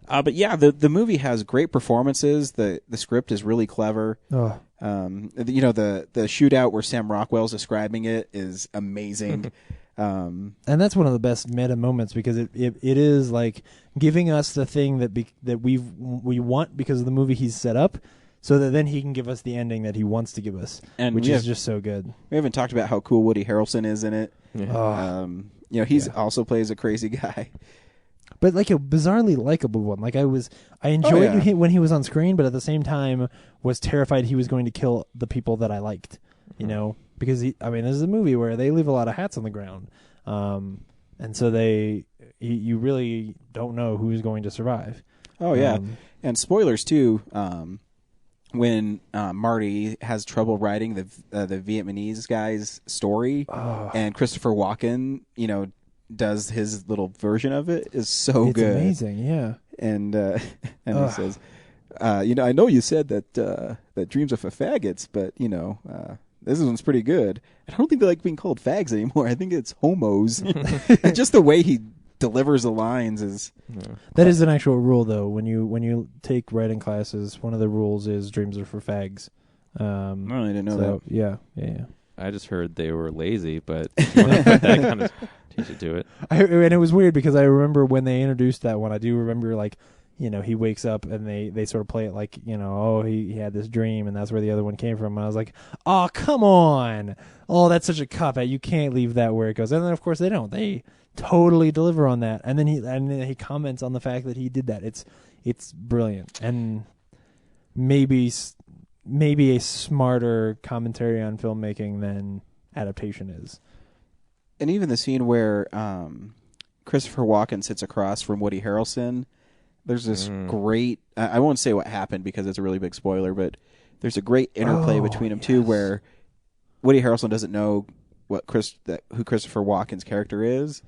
But yeah, the movie has great performances. The script is really clever. Oh. The shootout where Sam Rockwell's describing it is amazing. And that's one of the best meta moments, because it is giving us the thing that we want because of the movie he's set up, so that then he can give us the ending that he wants to give us, which is just so good. We haven't talked about how cool Woody Harrelson is in it. Yeah. He's also plays a crazy guy. But a bizarrely likable one. I enjoyed him when he was on screen, but at the same time was terrified he was going to kill the people that I liked. because this is a movie where they leave a lot of hats on the ground, and so you really don't know who's going to survive. Oh yeah, and spoilers too. When Marty has trouble writing the Vietnamese guy's story, and Christopher Walken, does his little version of it, is so it's good. It's amazing, yeah. And he says, I know you said that dreams are for faggots, but this one's pretty good. I don't think they like being called fags anymore. I think it's homos. And just the way he delivers the lines is that is an actual rule, though. When you take writing classes, one of the rules is dreams are for fags. I didn't know that. Yeah. I just heard they were lazy, but you want to put that kind of teach it to it. And it was weird because I remember when they introduced that one. I do remember he wakes up and they sort of play it like, he had this dream and that's where the other one came from. And I was like, oh, come on. Oh, that's such a cop-out. You can't leave that where it goes. And then, of course, they don't. They totally deliver on that. And then he comments on the fact that he did that. It's brilliant. And maybe a smarter commentary on filmmaking than adaptation is. And even the scene where Christopher Walken sits across from Woody Harrelson, there's this great... I won't say what happened because it's a really big spoiler, but there's a great interplay between them too, where Woody Harrelson doesn't know who Christopher Walken's character is,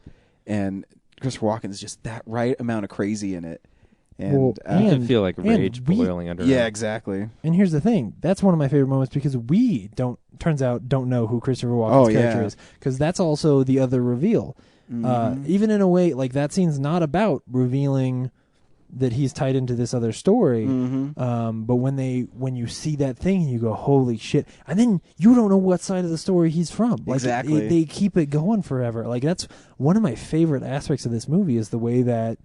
and Christopher Walken is just that right amount of crazy in it. And you can feel like rage boiling under Yeah, him. exactly. And here's the thing. That's one of my favorite moments because we don't know who Christopher Walken's character is. Because that's also the other reveal. Mm-hmm. Even in a way, like that scene's not about revealing that he's tied into this other story. Mm-hmm. But when you see that thing, you go, holy shit. And then you don't know what side of the story he's from. Like, exactly. They keep it going forever. Like that's one of my favorite aspects of this movie is the way that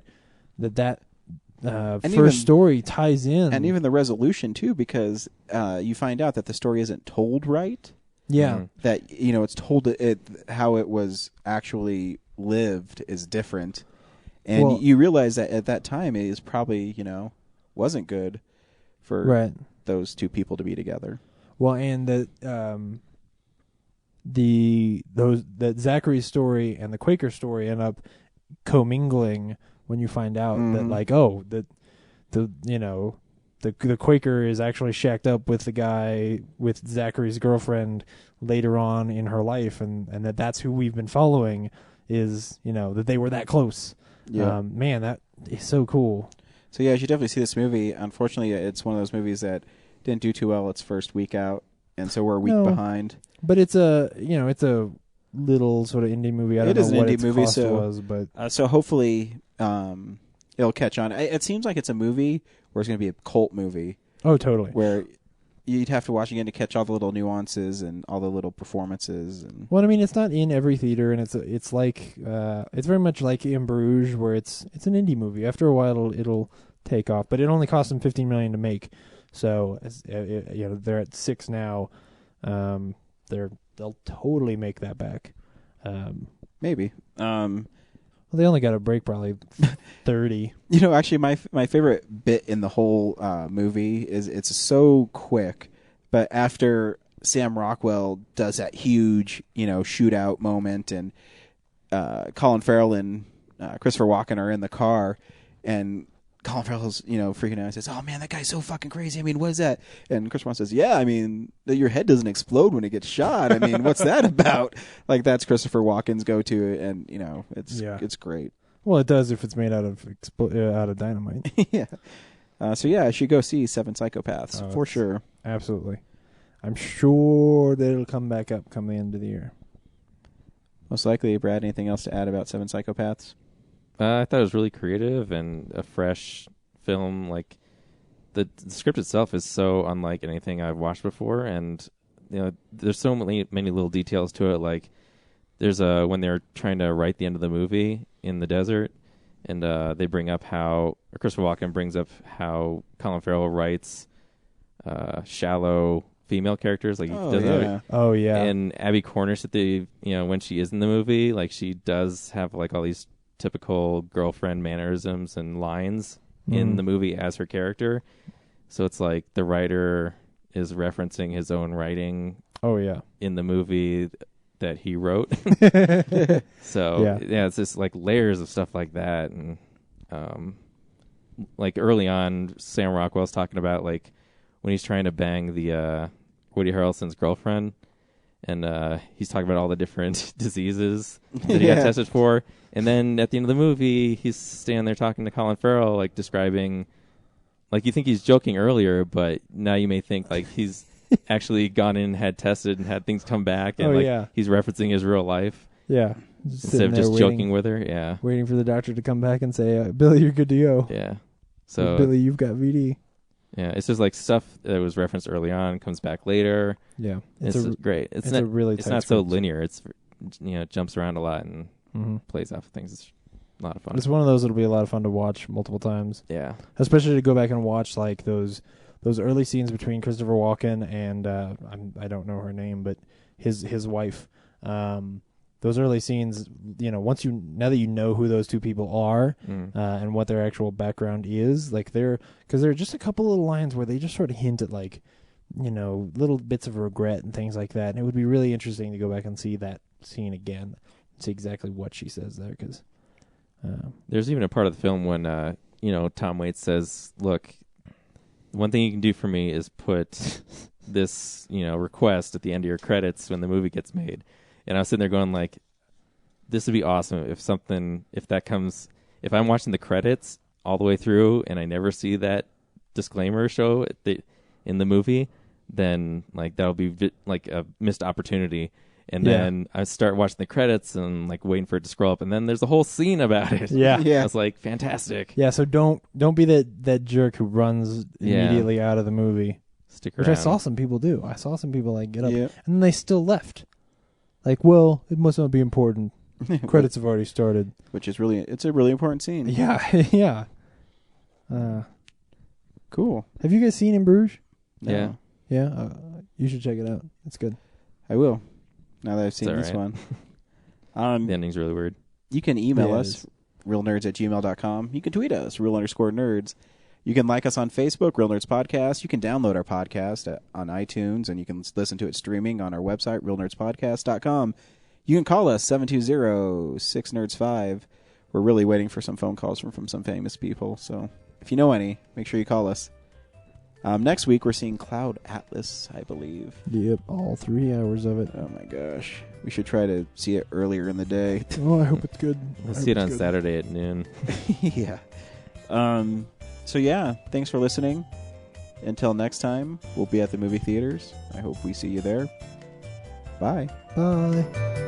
first story ties in. And even the resolution, too, because you find out that the story isn't told right. Yeah. Mm-hmm. That, it's told how it was actually lived is different. And you realize that at that time it is probably, wasn't good for those two people to be together. Well, and that Zachary's story and the Quaker story end up commingling when you find out that the Quaker is actually shacked up with the guy with Zachary's girlfriend later on in her life, and that's who we've been following is that they were that close. Yeah, man, that is so cool. So yeah, you should definitely see this movie. Unfortunately, it's one of those movies that didn't do too well its first week out, and so we're a week behind. But it's a little sort of indie movie. I don't know what its cost was, but so hopefully it'll catch on. It seems like it's a movie where it's going to be a cult movie. Oh, totally. Where you'd have to watch again to catch all the little nuances and all the little performances. And well, I mean, it's not in every theater, and it's like it's very much like In Bruges, where it's an indie movie. After a while, it'll take off, but it only cost them $15 million to make. So they're at 6 now. They'll totally make that back. Maybe. Well, they only got to break probably 30. Actually, my favorite bit in the whole movie is it's so quick, but after Sam Rockwell does that huge, shootout moment, and Colin Farrell and Christopher Walken are in the car, and Colin Farrell's, freaking out and says, "Oh man, that guy's so fucking crazy. I mean, what is that?" And Christopher Walken says, "Yeah, I mean, your head doesn't explode when it gets shot. I mean, what's that about?" Like that's Christopher Walken's go-to, and it's great. Well, it does if it's made out of dynamite. Yeah. So yeah, I should go see Seven Psychopaths for sure. Absolutely. I'm sure that it'll come back up come the end of the year. Most likely. Brad, anything else to add about Seven Psychopaths? I thought it was really creative and a fresh film. Like the script itself is so unlike anything I've watched before, and there's so many little details to it. Like there's when they're trying to write the end of the movie in the desert, and they bring up how Christopher Walken brings up how Colin Farrell writes shallow female characters. Like oh yeah, and Abby Cornish at the when she is in the movie, like she does have like all these typical girlfriend mannerisms and lines in the movie as her character. So it's like the writer is referencing his own writing Oh yeah. in the movie that he wrote. So Yeah. it's just like layers of stuff like that, and like early on, Sam Rockwell's talking about like when he's trying to bang the Woody Harrelson's girlfriend, and he's talking about all the different diseases that he got tested for, and then at the end of the movie, he's standing there talking to Colin Farrell, like describing, like you think he's joking earlier, but now you may think like he's actually gone in, had tested, and had things come back, and he's referencing his real life. Yeah. Instead of just joking with her. Yeah. Waiting for the doctor to come back and say, Billy, you're good to go. Yeah. So Billy, you've got VD. Yeah, it's just like stuff that was referenced early on comes back later. Yeah, it's great. It's not so linear. It's it jumps around a lot and plays off of things. It's a lot of fun. It's one of those that'll be a lot of fun to watch multiple times. Yeah, especially to go back and watch like those early scenes between Christopher Walken and I don't know her name, but his wife. Those early scenes, now that you know who those two people are and what their actual background is, like because there are just a couple little lines where they just sort of hint at like, little bits of regret and things like that. And it would be really interesting to go back and see that scene again, and see exactly what she says there. Because there's even a part of the film when Tom Waits says, "Look, one thing you can do for me is put this request at the end of your credits when the movie gets made." And I was sitting there going like, this would be awesome if I'm watching the credits all the way through and I never see that disclaimer show in the movie, then like that'll be like a missed opportunity. And then I start watching the credits and like waiting for it to scroll up, and then there's a whole scene about it. Yeah. I was like, fantastic. Yeah, so don't be that jerk who runs immediately out of the movie. Stick around. Which I saw some people do. I saw some people like get up and then they still left. Like, well, it must not be important. Credits have already started. Which is it's a really important scene. Yeah, yeah. Cool. Have you guys seen In Bruges? No. Yeah? Yeah? You should check it out. It's good. I will. Now that I've seen this one. The ending's really weird. You can email us, realnerds@gmail.com. You can tweet us, real_nerds. You can like us on Facebook, Real Nerds Podcast. You can download our podcast on iTunes, and you can listen to it streaming on our website, realnerdspodcast.com. You can call us, 720-6nerds5. We're really waiting for some phone calls from some famous people, so if you know any, make sure you call us. Next week, we're seeing Cloud Atlas, I believe. Yep, all 3 hours of it. Oh, my gosh. We should try to see it earlier in the day. Oh, I hope it's good. We'll see it on Saturday at noon. Yeah. So yeah, thanks for listening. Until next time, we'll be at the movie theaters. I hope we see you there. Bye. Bye.